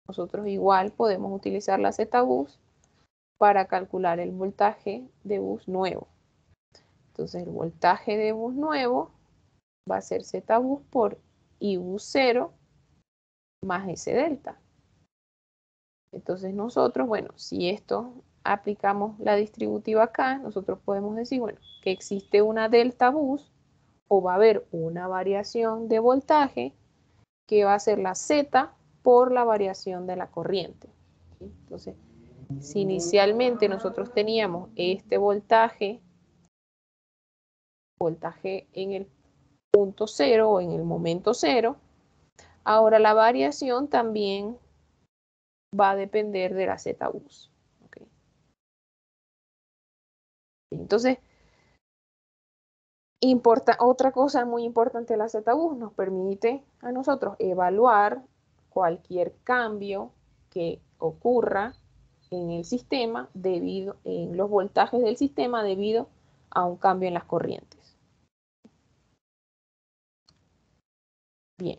nosotros igual podemos utilizar la Z-bus para calcular el voltaje de bus nuevo. Entonces, el voltaje de bus nuevo va a ser Z-bus por I bus 0 más ese delta. Entonces nosotros, bueno, si esto aplicamos la distributiva acá, nosotros podemos decir, bueno, que existe una delta bus o va a haber una variación de voltaje que va a ser la Z por la variación de la corriente. ¿Sí? Entonces, si inicialmente nosotros teníamos este voltaje en el punto 0 o en el momento 0, ahora la variación también va a depender de la Z-bus. ¿Okay? Entonces, otra cosa muy importante de la Z-bus, nos permite a nosotros evaluar cualquier cambio que ocurra en el sistema en los voltajes del sistema debido a un cambio en las corrientes. Bien.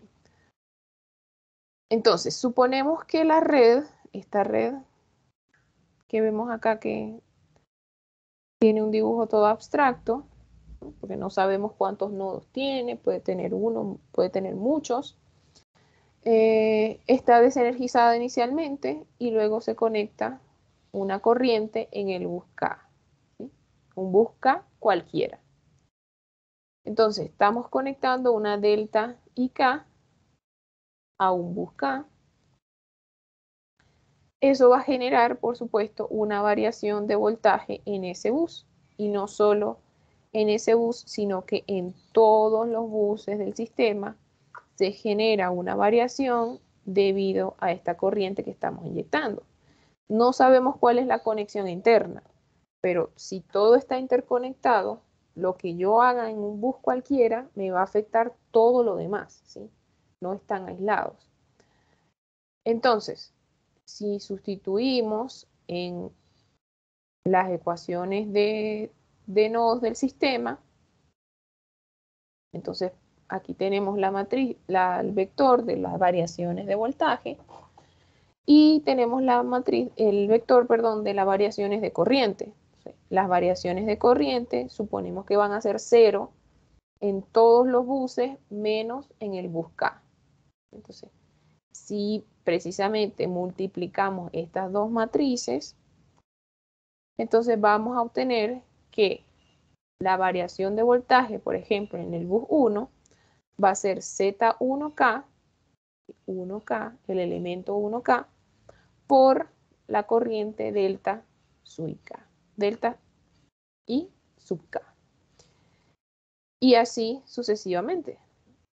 Entonces, suponemos que la red, esta red que vemos acá que tiene un dibujo todo abstracto, porque no sabemos cuántos nodos tiene, puede tener uno, puede tener muchos. Está desenergizada inicialmente y luego se conecta una corriente en el bus K, ¿sí? Un bus K cualquiera. Entonces, estamos conectando una delta IK a un bus K. Eso va a generar, por supuesto, una variación de voltaje en ese bus. Y no solo en ese bus, sino que en todos los buses del sistema se genera una variación debido a esta corriente que estamos inyectando. No sabemos cuál es la conexión interna, pero si todo está interconectado, lo que yo haga en un bus cualquiera me va a afectar todo lo demás, ¿sí? No están aislados. Entonces, si sustituimos en las ecuaciones de nodos del sistema, entonces aquí tenemos la matriz, el vector de las variaciones de voltaje y tenemos la matriz, el vector, perdón, de las variaciones de corriente. Las variaciones de corriente suponemos que van a ser 0 en todos los buses menos en el bus K. Entonces, si precisamente multiplicamos estas dos matrices, entonces vamos a obtener que la variación de voltaje, por ejemplo, en el bus 1, va a ser Z1K, 1K, el elemento 1K, por la corriente delta sub K, delta I sub K. Y así sucesivamente.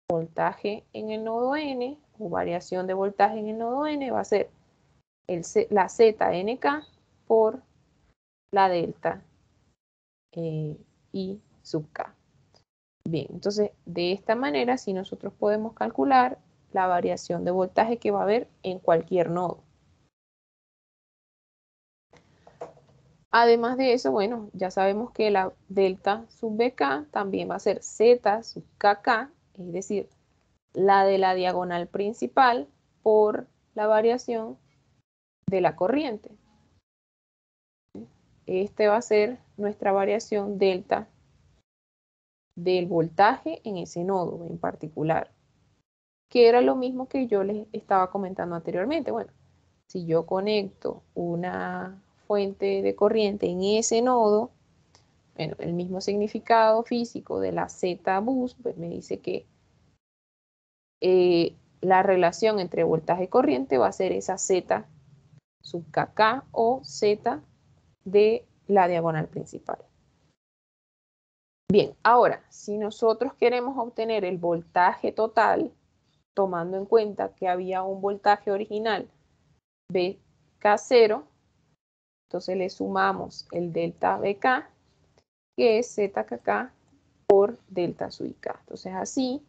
Voltaje en el nodo N, o variación de voltaje en el nodo N, va a ser la ZNK por la delta I sub K. Bien, entonces de esta manera sí nosotros podemos calcular la variación de voltaje que va a haber en cualquier nodo. Además de eso, bueno, ya sabemos que la delta sub BK también va a ser Z sub KK, es decir, la de la diagonal principal por la variación de la corriente. Este va a ser nuestra variación delta del voltaje en ese nodo en particular, que era lo mismo que yo les estaba comentando anteriormente. Bueno, si yo conecto una fuente de corriente en ese nodo, Bueno, el mismo significado físico de la Z bus, pues me dice que la relación entre voltaje y corriente va a ser esa Z sub KK o Z de la diagonal principal. Bien, ahora, si nosotros queremos obtener el voltaje total, tomando en cuenta que había un voltaje original BK0, entonces le sumamos el delta BK, que es ZKK por delta sub IK. Entonces así,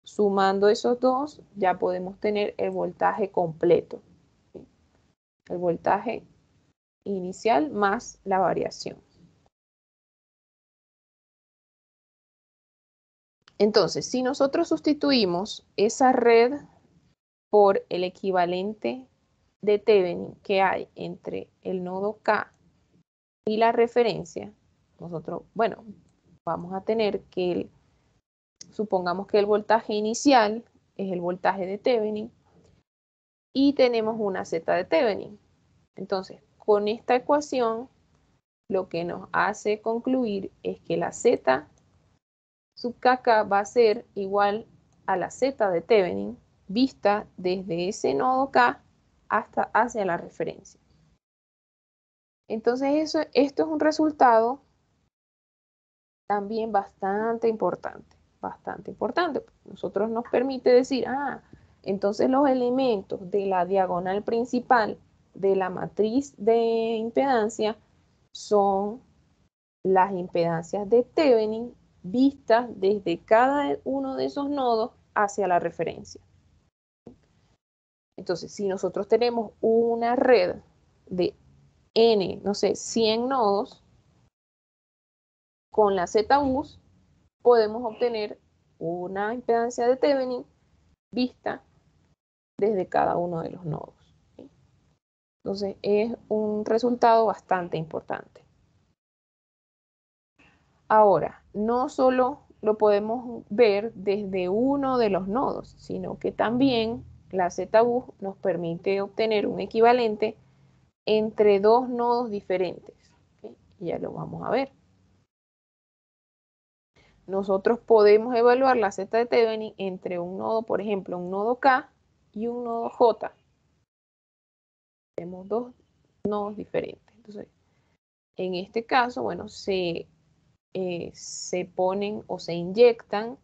sumando esos dos, ya podemos tener el voltaje completo. El voltaje inicial más la variación. Entonces, si nosotros sustituimos esa red por el equivalente de Thevenin que hay entre el nodo K y la referencia, nosotros, bueno, vamos a tener que, supongamos que el voltaje inicial es el voltaje de Thevenin y tenemos una Z de Thevenin. Entonces, con esta ecuación, lo que nos hace concluir es que la Z sub KK va a ser igual a la Z de Thevenin vista desde ese nodo K hasta hacia la referencia. Entonces esto es un resultado también bastante importante. Nosotros nos permite decir, entonces los elementos de la diagonal principal de la matriz de impedancia son las impedancias de Thevenin vistas desde cada uno de esos nodos hacia la referencia. Entonces, si nosotros tenemos una red de n, no sé, 100 nodos, con la Z-bus podemos obtener una impedancia de Thevenin vista desde cada uno de los nodos. Entonces, es un resultado bastante importante. Ahora, no solo lo podemos ver desde uno de los nodos, sino que también la Z-bus nos permite obtener un equivalente entre dos nodos diferentes. ¿Okay? Ya lo vamos a ver. Nosotros podemos evaluar la Z de Thevenin entre un nodo, por ejemplo, un nodo K y un nodo J. Tenemos dos nodos diferentes. Entonces, en este caso, bueno, se ponen o se inyectan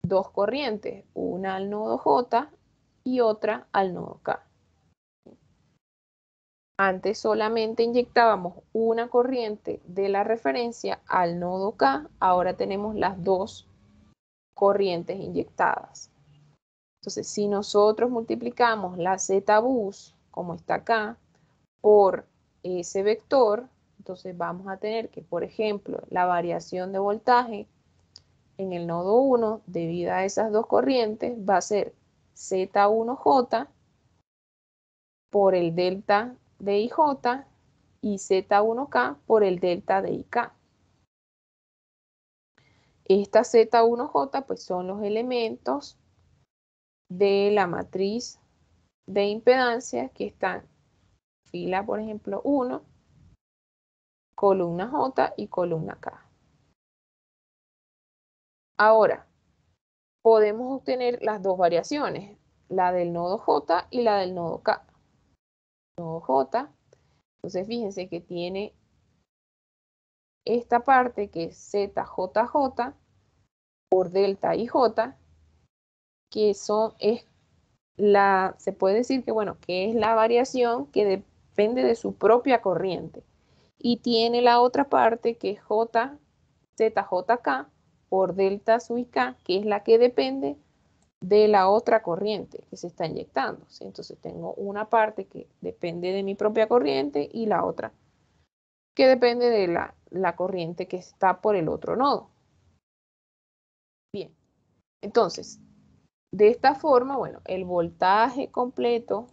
dos corrientes, una al nodo J y otra al nodo K. Antes solamente inyectábamos una corriente de la referencia al nodo K, ahora tenemos las dos corrientes inyectadas. Entonces, si nosotros multiplicamos la Z-bus, como está acá, por ese vector, entonces vamos a tener que, por ejemplo, la variación de voltaje en el nodo 1, debido a esas dos corrientes, va a ser Z1J por el delta de IJ y Z1K por el delta de IK. Estas Z1J pues son los elementos de la matriz de impedancia que están fila, por ejemplo, 1, columna J y columna K. Ahora, podemos obtener las dos variaciones, la del nodo J y la del nodo K. Nodo J, entonces fíjense que tiene esta parte que es ZJJ por delta IJ, que se puede decir que, bueno, que es la variación que depende de su propia corriente. Y tiene la otra parte que es ZJK por delta sub IK, que es la que depende de la otra corriente que se está inyectando. ¿Sí? Entonces tengo una parte que depende de mi propia corriente y la otra que depende de la corriente que está por el otro nodo. Bien, entonces, de esta forma, bueno, el voltaje completo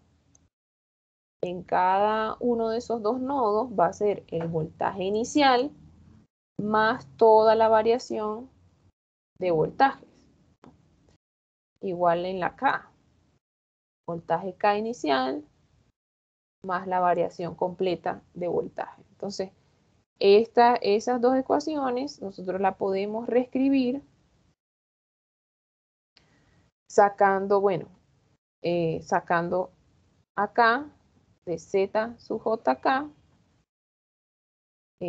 en cada uno de esos dos nodos va a ser el voltaje inicial más toda la variación de voltajes. Igual en la K. Voltaje K inicial más la variación completa de voltaje. Entonces, Esas dos ecuaciones nosotros las podemos reescribir sacando, bueno, sacando acá de z sub jk,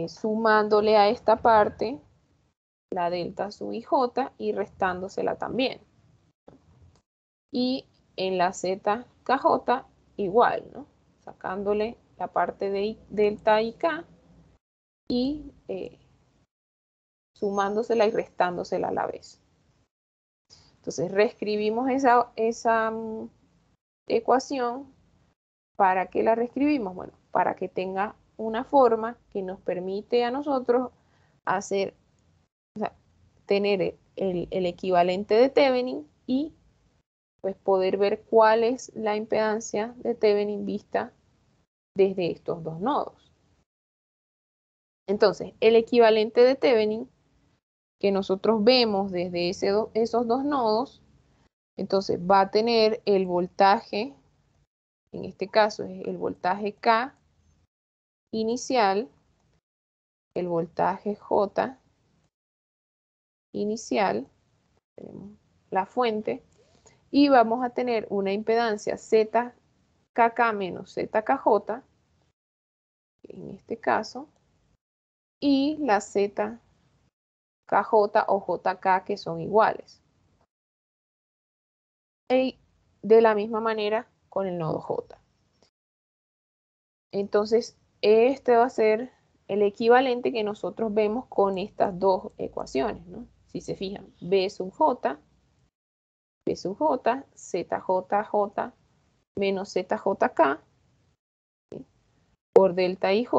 sumándole a esta parte la delta sub ij y restándosela también. Y en la zkj igual, ¿no? Sacándole la parte de delta ik y sumándosela y restándosela a la vez. Entonces reescribimos esa ecuación. ¿Para qué la reescribimos? Bueno, para que tenga una forma que nos permite a nosotros hacer, o sea, tener el equivalente de Thevenin y pues poder ver cuál es la impedancia de Thevenin vista desde estos dos nodos. Entonces, el equivalente de Thevenin que nosotros vemos desde esos dos nodos, entonces va a tener el voltaje, en este caso es el voltaje K inicial, el voltaje J inicial, tenemos la fuente, y vamos a tener una impedancia ZKK menos ZKJ, en este caso, y la ZKJ o JK que son iguales. Y de la misma manera con el nodo J. Entonces, este va a ser el equivalente que nosotros vemos con estas dos ecuaciones, ¿no? Si se fijan, B sub J, ZJJ menos ZJK, ¿sí? Por delta IJ,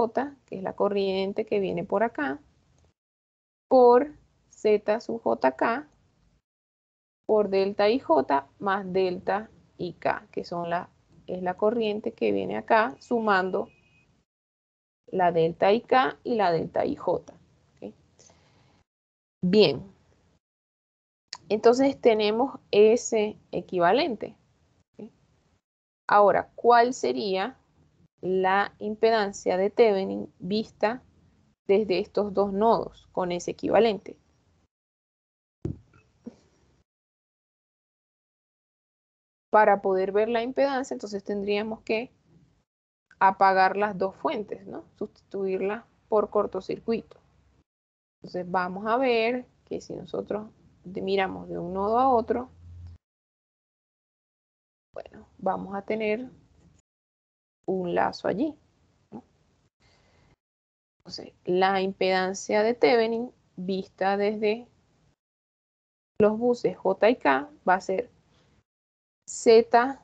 que es la corriente que viene por acá, por Z sub JK, por delta IJ más delta IK, que es la corriente que viene acá sumando la delta IK y la delta IJ. ¿Okay? Bien, entonces tenemos ese equivalente. ¿Okay? Ahora, ¿cuál sería la impedancia de Thevenin vista desde estos dos nodos con ese equivalente? Para poder ver la impedancia, entonces tendríamos que apagar las dos fuentes, ¿no? Sustituirlas por cortocircuito. Entonces vamos a ver que si nosotros miramos de un nodo a otro, bueno, vamos a tener un lazo allí, ¿no? Entonces, la impedancia de Thevenin vista desde los buses J y K va a ser ZJJ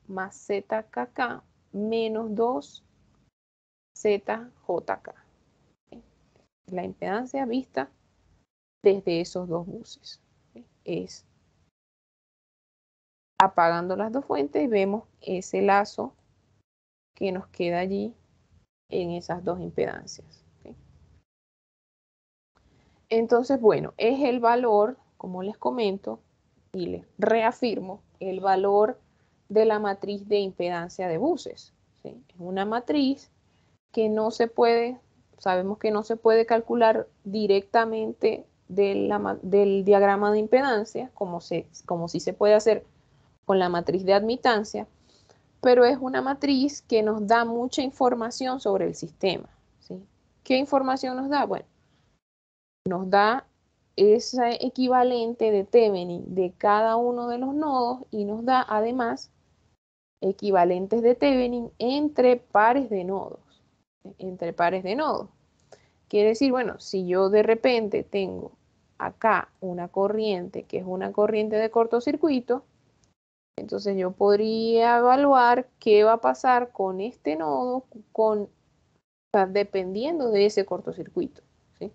más ZKK menos 2 ZJK. La impedancia vista desde esos dos buses. Es apagando las dos fuentes y vemos ese lazo que nos queda allí en esas dos impedancias. Entonces, bueno, es el valor, como les comento, y les reafirmo, el valor de la matriz de impedancia de buses. ¿Sí? Es una matriz que no se puede, sabemos que no se puede calcular directamente del diagrama de impedancia, como sí se puede hacer con la matriz de admitancia, pero es una matriz que nos da mucha información sobre el sistema. ¿Sí? ¿Qué información nos da? Bueno, nos da ese equivalente de Thevenin de cada uno de los nodos y nos da además equivalentes de Thevenin entre pares de nodos. Entre pares de nodos. Quiere decir, bueno, si yo de repente tengo acá una corriente que es una corriente de cortocircuito, entonces yo podría evaluar qué va a pasar con este nodo dependiendo de ese cortocircuito. ¿Sí?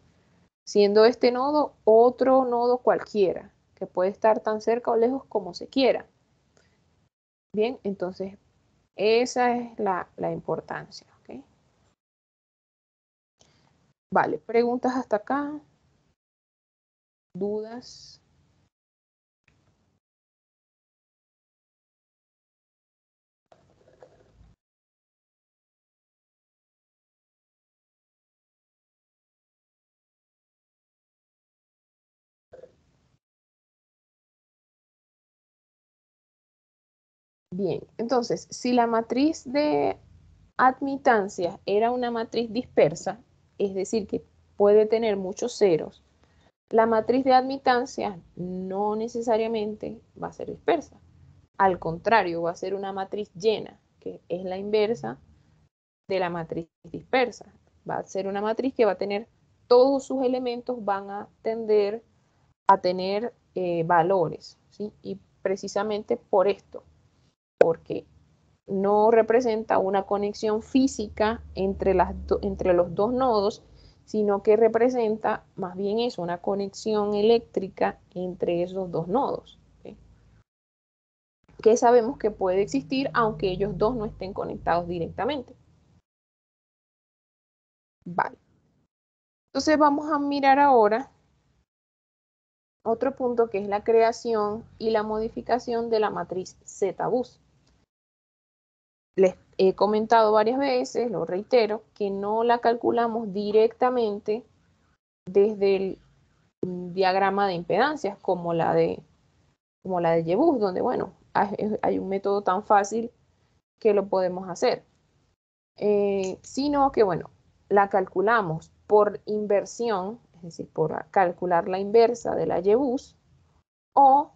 Siendo este nodo otro nodo cualquiera, que puede estar tan cerca o lejos como se quiera. Bien, entonces esa es la importancia. ¿Okay? Vale, preguntas hasta acá, dudas. Bien, entonces, si la matriz de admitancia era una matriz dispersa, es decir, que puede tener muchos ceros, la matriz de admitancia no necesariamente va a ser dispersa. Al contrario, va a ser una matriz llena, que es la inversa de la matriz dispersa. Va a ser una matriz que va a tener todos sus elementos, van a tender a tener valores, ¿sí? Y precisamente por esto, porque no representa una conexión física entre los dos nodos, sino que representa más bien eso, una conexión eléctrica entre esos dos nodos, ¿sí? Que sabemos que puede existir aunque ellos dos no estén conectados directamente. Vale. Entonces vamos a mirar ahora otro punto que es la creación y la modificación de la matriz Z-bus. Les he comentado varias veces, lo reitero, que no la calculamos directamente desde el diagrama de impedancias como la de YBus, donde, bueno, hay un método tan fácil que lo podemos hacer. Sino que, bueno, la calculamos por inversión, es decir, por calcular la inversa de la YBus, o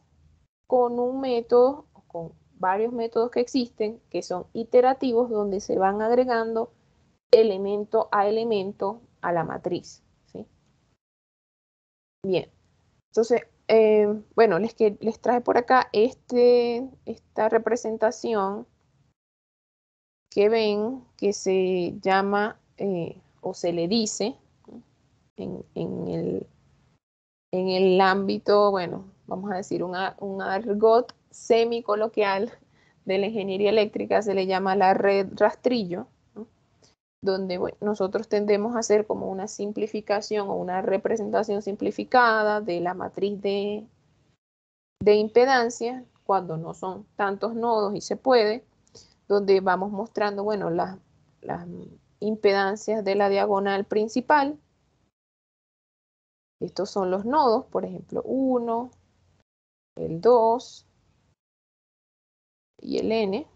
con un método, con varios métodos que existen, que son iterativos, donde se van agregando elemento a la matriz, ¿sí? Bien, entonces, bueno, les traje por acá esta representación que ven que se llama o se le dice en el ámbito, bueno, vamos a decir un argot semicoloquial de la ingeniería eléctrica, se le llama la red rastrillo, ¿no? Donde bueno, nosotros tendemos a hacer como una simplificación o una representación simplificada de la matriz de impedancia, cuando no son tantos nodos y se puede, donde vamos mostrando, bueno, las impedancias de la diagonal principal. Estos son los nodos, por ejemplo, 1, el 2 y el N.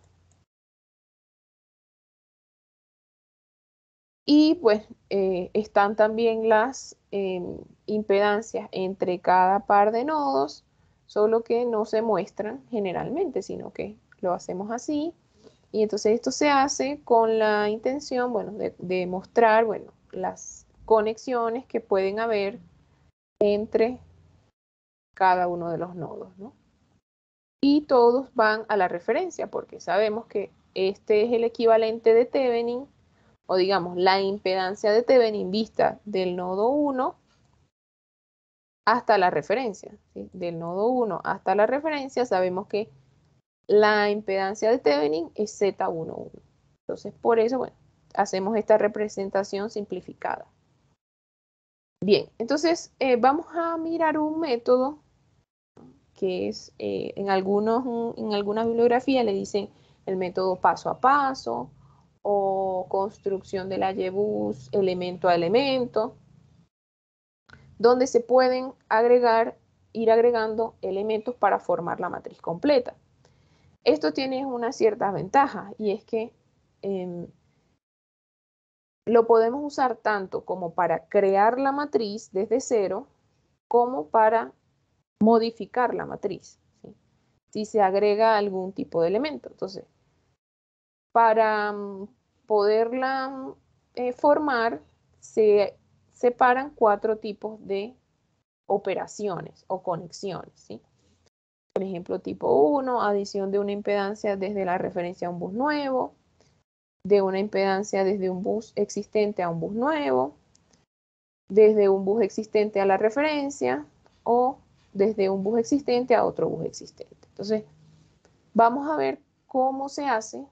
Y pues están también las impedancias entre cada par de nodos, solo que no se muestran generalmente, sino que lo hacemos así. Y entonces esto se hace con la intención, bueno, de mostrar, bueno, las conexiones que pueden haber entre cada uno de los nodos, ¿no? Y todos van a la referencia, porque sabemos que este es el equivalente de Thevenin, o digamos, la impedancia de Thevenin vista del nodo 1 hasta la referencia, ¿sí? Del nodo 1 hasta la referencia sabemos que la impedancia de Thevenin es Z11. Entonces, por eso, bueno, hacemos esta representación simplificada. Bien, entonces vamos a mirar un método que es, en algunas bibliografías le dicen el método paso a paso o construcción de la YBus elemento a elemento, donde se pueden ir agregando elementos para formar la matriz completa. Esto tiene unas ciertas ventajas y es que lo podemos usar tanto como para crear la matriz desde cero como para modificar la matriz, ¿sí? Si se agrega algún tipo de elemento. Entonces, para poderla formar, se separan 4 tipos de operaciones o conexiones, ¿sí? Por ejemplo, tipo 1, adición de una impedancia desde la referencia a un bus nuevo, de una impedancia desde un bus existente a un bus nuevo, desde un bus existente a la referencia o desde un bus existente a otro bus existente. Entonces, vamos a ver cómo se hace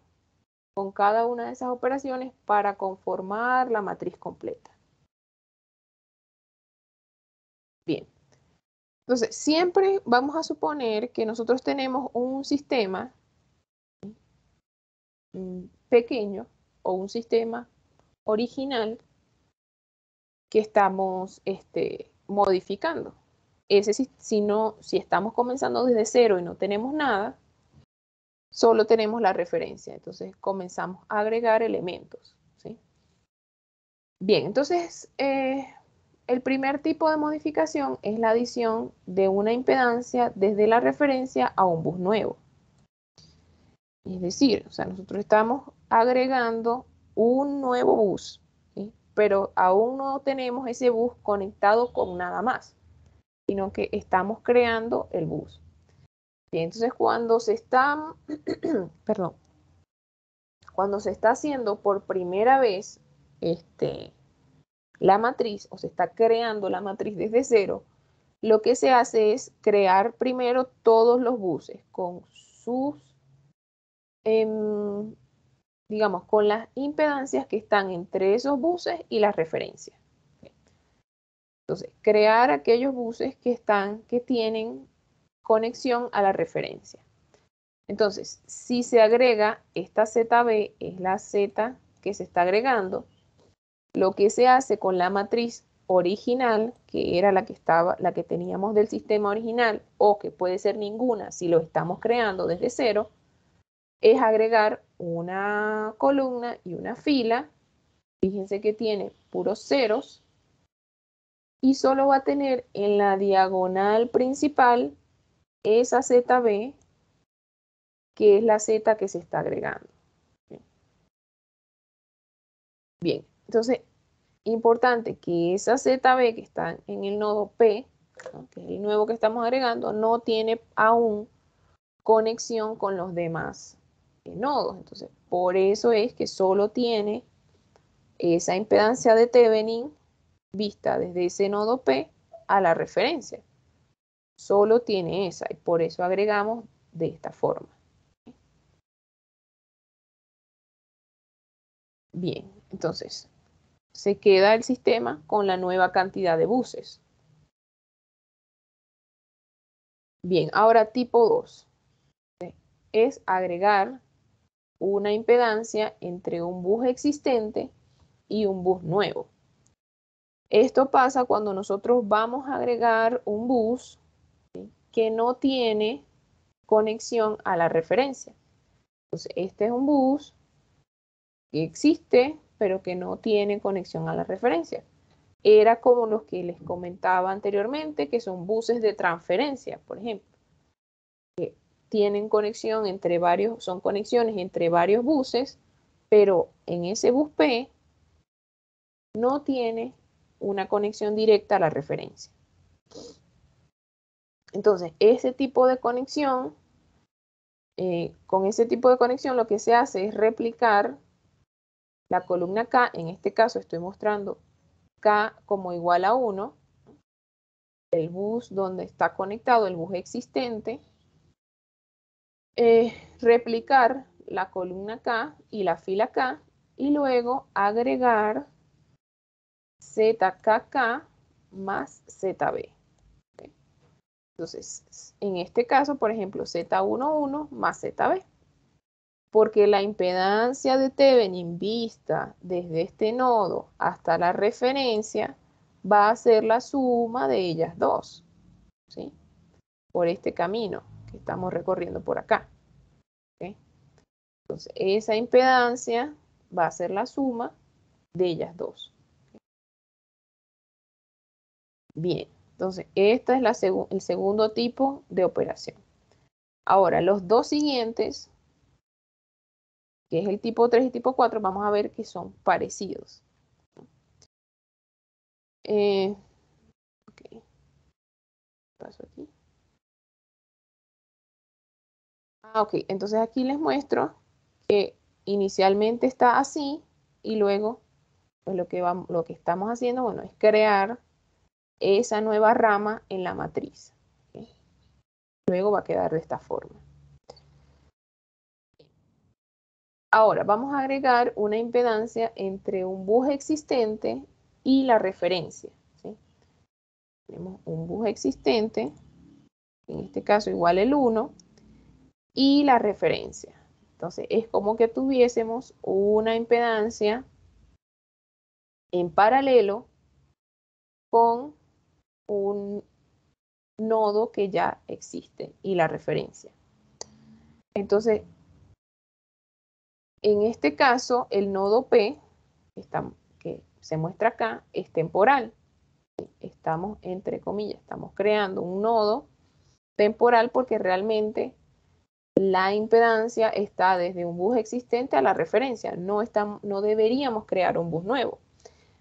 con cada una de esas operaciones para conformar la matriz completa. Bien. Entonces, siempre vamos a suponer que nosotros tenemos un sistema pequeño o un sistema original que estamos modificando. Si estamos comenzando desde cero y no tenemos nada, solo tenemos la referencia. Entonces comenzamos a agregar elementos, ¿sí? Bien, entonces el primer tipo de modificación es la adición de una impedancia desde la referencia a un bus nuevo. Es decir, o sea, nosotros estamos agregando un nuevo bus, ¿sí? Pero aún no tenemos ese bus conectado con nada más, sino que estamos creando el bus. Bien, entonces cuando se está, perdón, cuando se está haciendo por primera vez la matriz, o se está creando la matriz desde cero, lo que se hace es crear primero todos los buses con sus, digamos, con las impedancias que están entre esos buses y las referencias. Entonces, crear aquellos buses que tienen conexión a la referencia. Entonces, si se agrega esta ZB, es la Z que se está agregando, lo que se hace con la matriz original, que era la que teníamos del sistema original, o que puede ser ninguna si lo estamos creando desde cero, es agregar una columna y una fila. Fíjense que tiene puros ceros y solo va a tener en la diagonal principal esa ZB, que es la Z que se está agregando. Bien, entonces, importante que esa ZB que está en el nodo P, ¿no?, que es el nuevo que estamos agregando, no tiene aún conexión con los demás nodos. Entonces, por eso es que solo tiene esa impedancia de Thevenin vista desde ese nodo P a la referencia. Solo tiene esa y por eso agregamos de esta forma. Bien, entonces se queda el sistema con la nueva cantidad de buses. Bien, ahora tipo 2 es agregar una impedancia entre un bus existente y un bus nuevo. Esto pasa cuando nosotros vamos a agregar un bus, ¿sí?, que no tiene conexión a la referencia. Entonces, este es un bus que existe, pero que no tiene conexión a la referencia. Era como los que les comentaba anteriormente, que son buses de transferencia, por ejemplo, que tienen conexión entre varios, son conexiones entre varios buses, pero en ese bus P no tiene una conexión directa a la referencia. Entonces, ese tipo de conexión, con ese tipo de conexión lo que se hace es replicar la columna K. En este caso estoy mostrando K como igual a 1, el bus donde está conectado, el bus existente, replicar la columna K y la fila K y luego agregar ZKK más ZB. Entonces, en este caso, por ejemplo, Z11 más ZB, porque la impedancia de Thevenin vista desde este nodo hasta la referencia va a ser la suma de ellas dos, ¿sí?, por este camino que estamos recorriendo por acá. ¿Okay? Entonces, esa impedancia va a ser la suma de ellas dos. Bien, entonces, este es el segundo tipo de operación. Ahora, los dos siguientes, que es el tipo 3 y tipo 4, vamos a ver que son parecidos. Ok. Paso aquí. Ok, entonces aquí les muestro que inicialmente está así y luego pues lo que estamos haciendo, bueno, es crear esa nueva rama en la matriz. ¿Okay? Luego va a quedar de esta forma. Ahora vamos a agregar una impedancia entre un bus existente y la referencia. ¿Sí? Tenemos un bus existente, en este caso igual el 1, y la referencia. Entonces es como que tuviésemos una impedancia en paralelo con un nodo que ya existe y la referencia. Entonces, En este caso, el nodo P, que se muestra acá, es temporal. Estamos, entre comillas, estamos creando un nodo temporal porque realmente la impedancia está desde un bus existente a la referencia. No deberíamos crear un bus nuevo.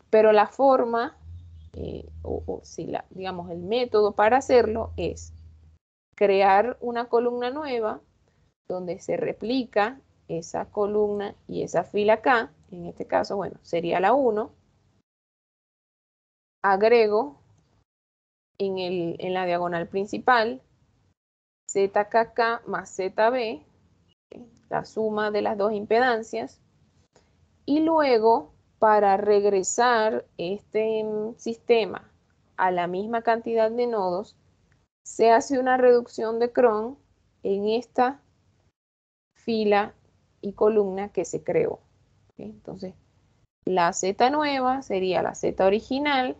Pero la forma, digamos, el método para hacerlo es crear una columna nueva donde se replica esa columna y esa fila acá. En este caso, bueno, sería la 1. Agrego en la diagonal principal ZKK más ZB, la suma de las dos impedancias, y luego para regresar este sistema a la misma cantidad de nodos, se hace una reducción de cron en esta fila y columna que se creó. ¿Okay? Entonces, la Z nueva sería la Z original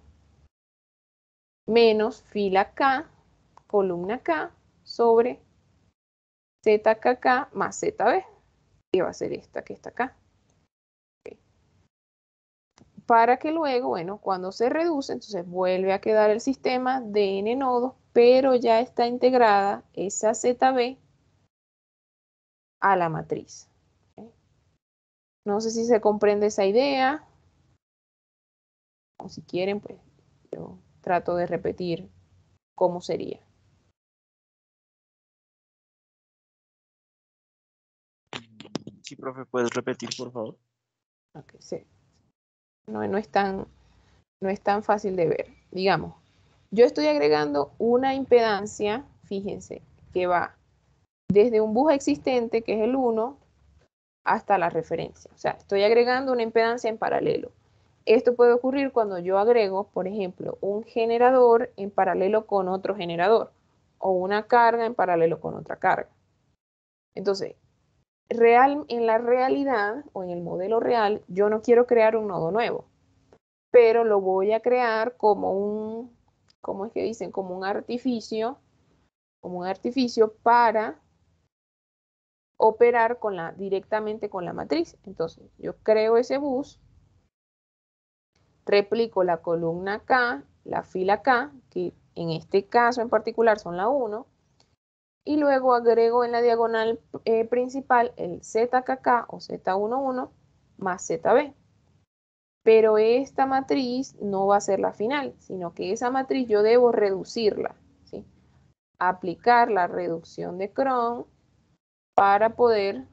menos fila K, columna K, sobre ZKK más ZB, que va a ser esta que está acá. Okay. Para que luego, bueno, cuando se reduce, entonces vuelve a quedar el sistema de n nodos, pero ya está integrada esa ZB a la matriz. Okay. No sé si se comprende esa idea, o si quieren, pues yo trato de repetir cómo sería. Sí, profe, ¿puedes repetir, por favor? Okay, sí. No es tan fácil de ver. Digamos, yo estoy agregando una impedancia, fíjense, que va desde un bus existente, que es el 1, hasta la referencia. O sea, estoy agregando una impedancia en paralelo. Esto puede ocurrir cuando yo agrego, por ejemplo, un generador en paralelo con otro generador, o una carga en paralelo con otra carga. Entonces, en la realidad, o en el modelo real, yo no quiero crear un nodo nuevo, pero lo voy a crear como un, ¿cómo es que dicen? Como un artificio para operar directamente con la matriz. Entonces, yo creo ese bus, replico la columna K, la fila K, que en este caso en particular son la 1, y luego agrego en la diagonal principal el ZKK o Z11 más ZB. Pero esta matriz no va a ser la final, sino que esa matriz yo debo reducirla, ¿sí? Aplicar la reducción de cron para poder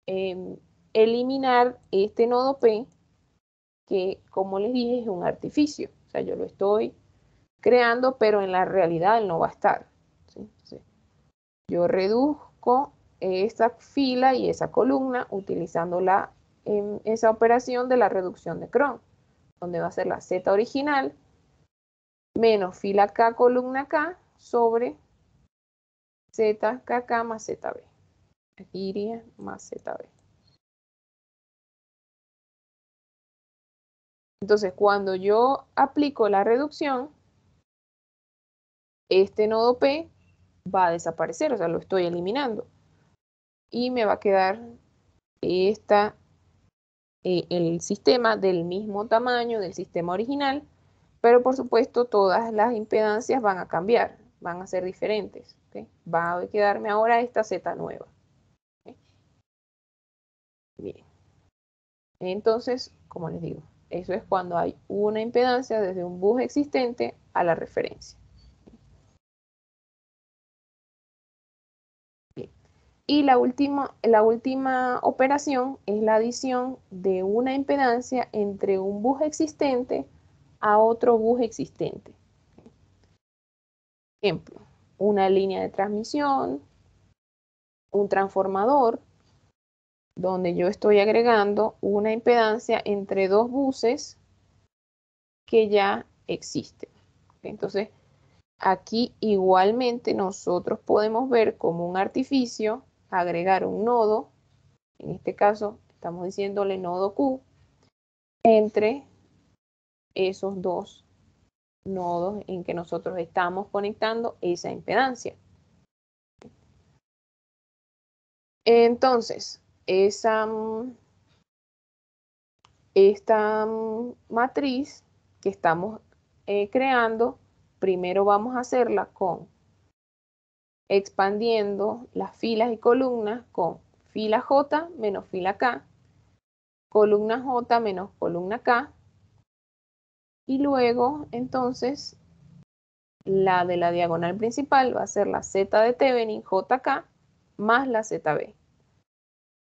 eliminar este nodo P, que como les dije es un artificio. O sea, yo lo estoy creando, pero en la realidad él no va a estar, ¿sí? Entonces, yo reduzco esta fila y esa columna utilizando esa operación de la reducción de cron, donde va a ser la Z original menos fila K, columna K, sobre ZKK más ZB. Aquí iría más ZB. Entonces, cuando yo aplico la reducción, este nodo P va a desaparecer, o sea, lo estoy eliminando. Y me va a quedar el sistema del mismo tamaño del sistema original, pero por supuesto todas las impedancias van a cambiar, van a ser diferentes. ¿Okay? Va a quedarme ahora esta Z nueva. ¿Okay? Bien. Entonces, como les digo, eso es cuando hay una impedancia desde un bus existente a la referencia. Bien. Y la última operación es la adición de una impedancia entre un bus existente a otro bus existente. Ejemplo, una línea de transmisión, un transformador, donde yo estoy agregando una impedancia entre dos buses que ya existen. Entonces, aquí igualmente nosotros podemos ver como un artificio agregar un nodo, en este caso estamos diciéndole nodo Q, entre esos dos nodos en que nosotros estamos conectando esa impedancia. Entonces, esta matriz que estamos creando, primero vamos a hacerla con expandiendo las filas y columnas con fila J menos fila K, columna J menos columna K, y luego entonces la de la diagonal principal va a ser la Z de Thevenin JK más la ZB.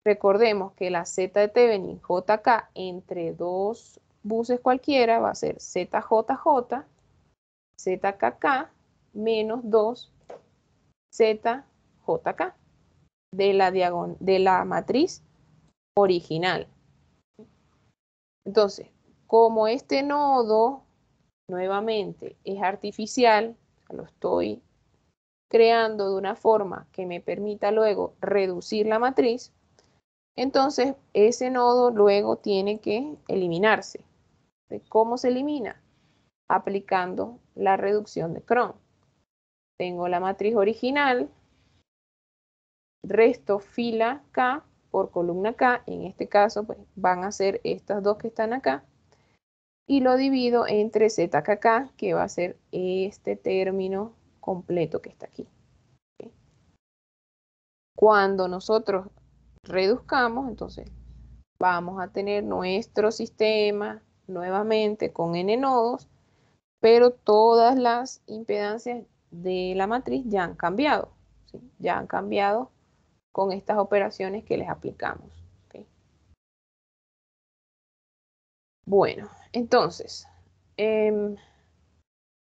Recordemos que la Z de Thevenin JK entre dos buses cualquiera va a ser ZJJ, ZKK menos 2 ZJK de la matriz original. Entonces, como este nodo nuevamente es artificial, lo estoy creando de una forma que me permita luego reducir la matriz, entonces ese nodo luego tiene que eliminarse. ¿Cómo se elimina? Aplicando la reducción de Cron. Tengo la matriz original, resto fila K por columna K, en este caso pues van a ser estas dos que están acá, y lo divido entre ZKK, que va a ser este término completo que está aquí. ¿Okay? Cuando nosotros reduzcamos, entonces vamos a tener nuestro sistema nuevamente con n nodos, pero todas las impedancias de la matriz ya han cambiado, ¿sí? Ya han cambiado con estas operaciones que les aplicamos. ¿Okay? Bueno, entonces,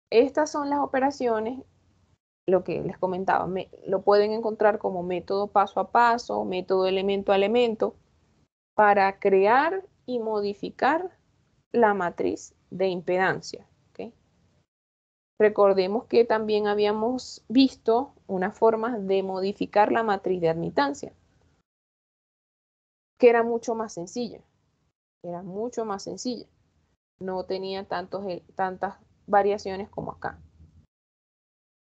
estas son las operaciones, lo que les comentaba, lo pueden encontrar como método paso a paso, método elemento a elemento, para crear y modificar la matriz de impedancia. ¿Okay? Recordemos que también habíamos visto una forma de modificar la matriz de admitancia, que era mucho más sencilla. Era mucho más sencilla. No tenía tantas variaciones como acá.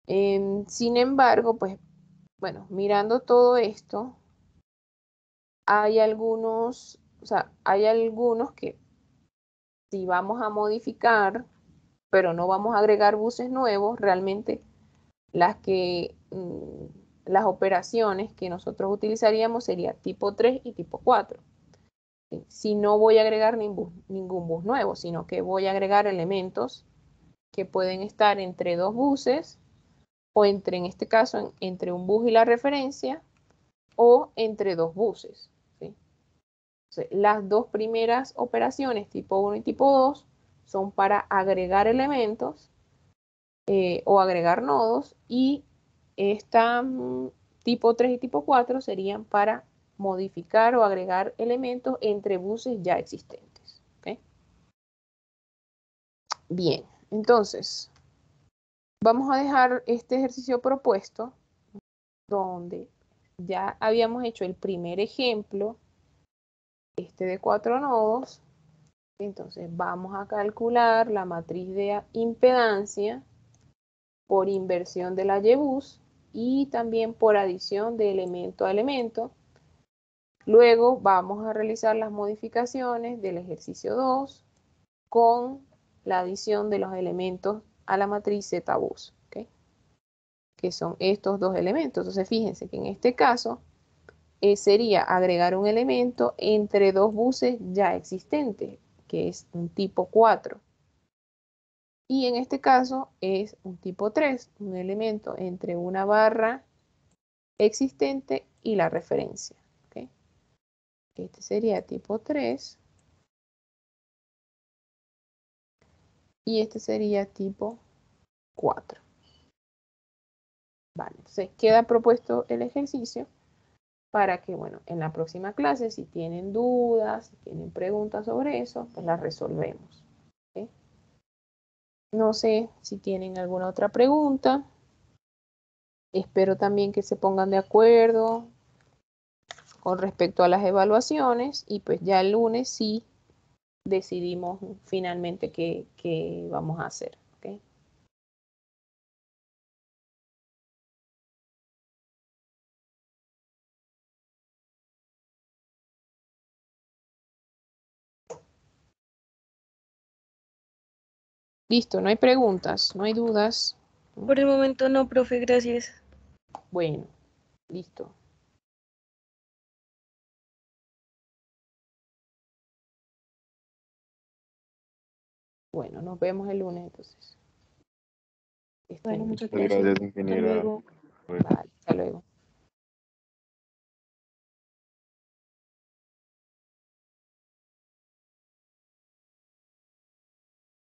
Sin embargo, pues, bueno, mirando todo esto, hay algunos que si vamos a modificar, pero no vamos a agregar buses nuevos, realmente las operaciones que nosotros utilizaríamos sería tipo 3 y tipo 4. Si no voy a agregar ningún bus nuevo, sino que voy a agregar elementos que pueden estar entre dos buses, o en este caso, entre un bus y la referencia, o entre dos buses. ¿Sí? Entonces, las dos primeras operaciones, tipo 1 y tipo 2, son para agregar elementos o agregar nodos, y esta tipo 3 y tipo 4 serían para modificar o agregar elementos entre buses ya existentes. ¿Okay? Bien, entonces, vamos a dejar este ejercicio propuesto, donde ya habíamos hecho el primer ejemplo, de 4 nodos. Entonces vamos a calcular la matriz de impedancia por inversión de la Y-bus y también por adición de elemento a elemento. Luego vamos a realizar las modificaciones del ejercicio 2 con la adición de los elementos a la matriz Z-bus, ¿okay? Que son estos dos elementos. Entonces fíjense que en este caso sería agregar un elemento entre dos buses ya existentes, que es un tipo 4. Y en este caso es un tipo 3, un elemento entre una barra existente y la referencia. ¿Okay? Este sería tipo 3. Y este sería tipo 4. Vale, entonces queda propuesto el ejercicio para que, bueno, en la próxima clase, si tienen dudas, si tienen preguntas sobre eso, pues las resolvemos. ¿Okay? No sé si tienen alguna otra pregunta. Espero también que se pongan de acuerdo con respecto a las evaluaciones, y pues ya el lunes sí decidimos finalmente qué vamos a hacer. ¿Okay? Listo, no hay preguntas, no hay dudas. Por el momento no, profe, gracias. Bueno, listo. Bueno, nos vemos el lunes entonces. Bueno, muchas Muchas gracias. gracias, Hasta ingeniera. luego. Bueno. Vale, hasta luego.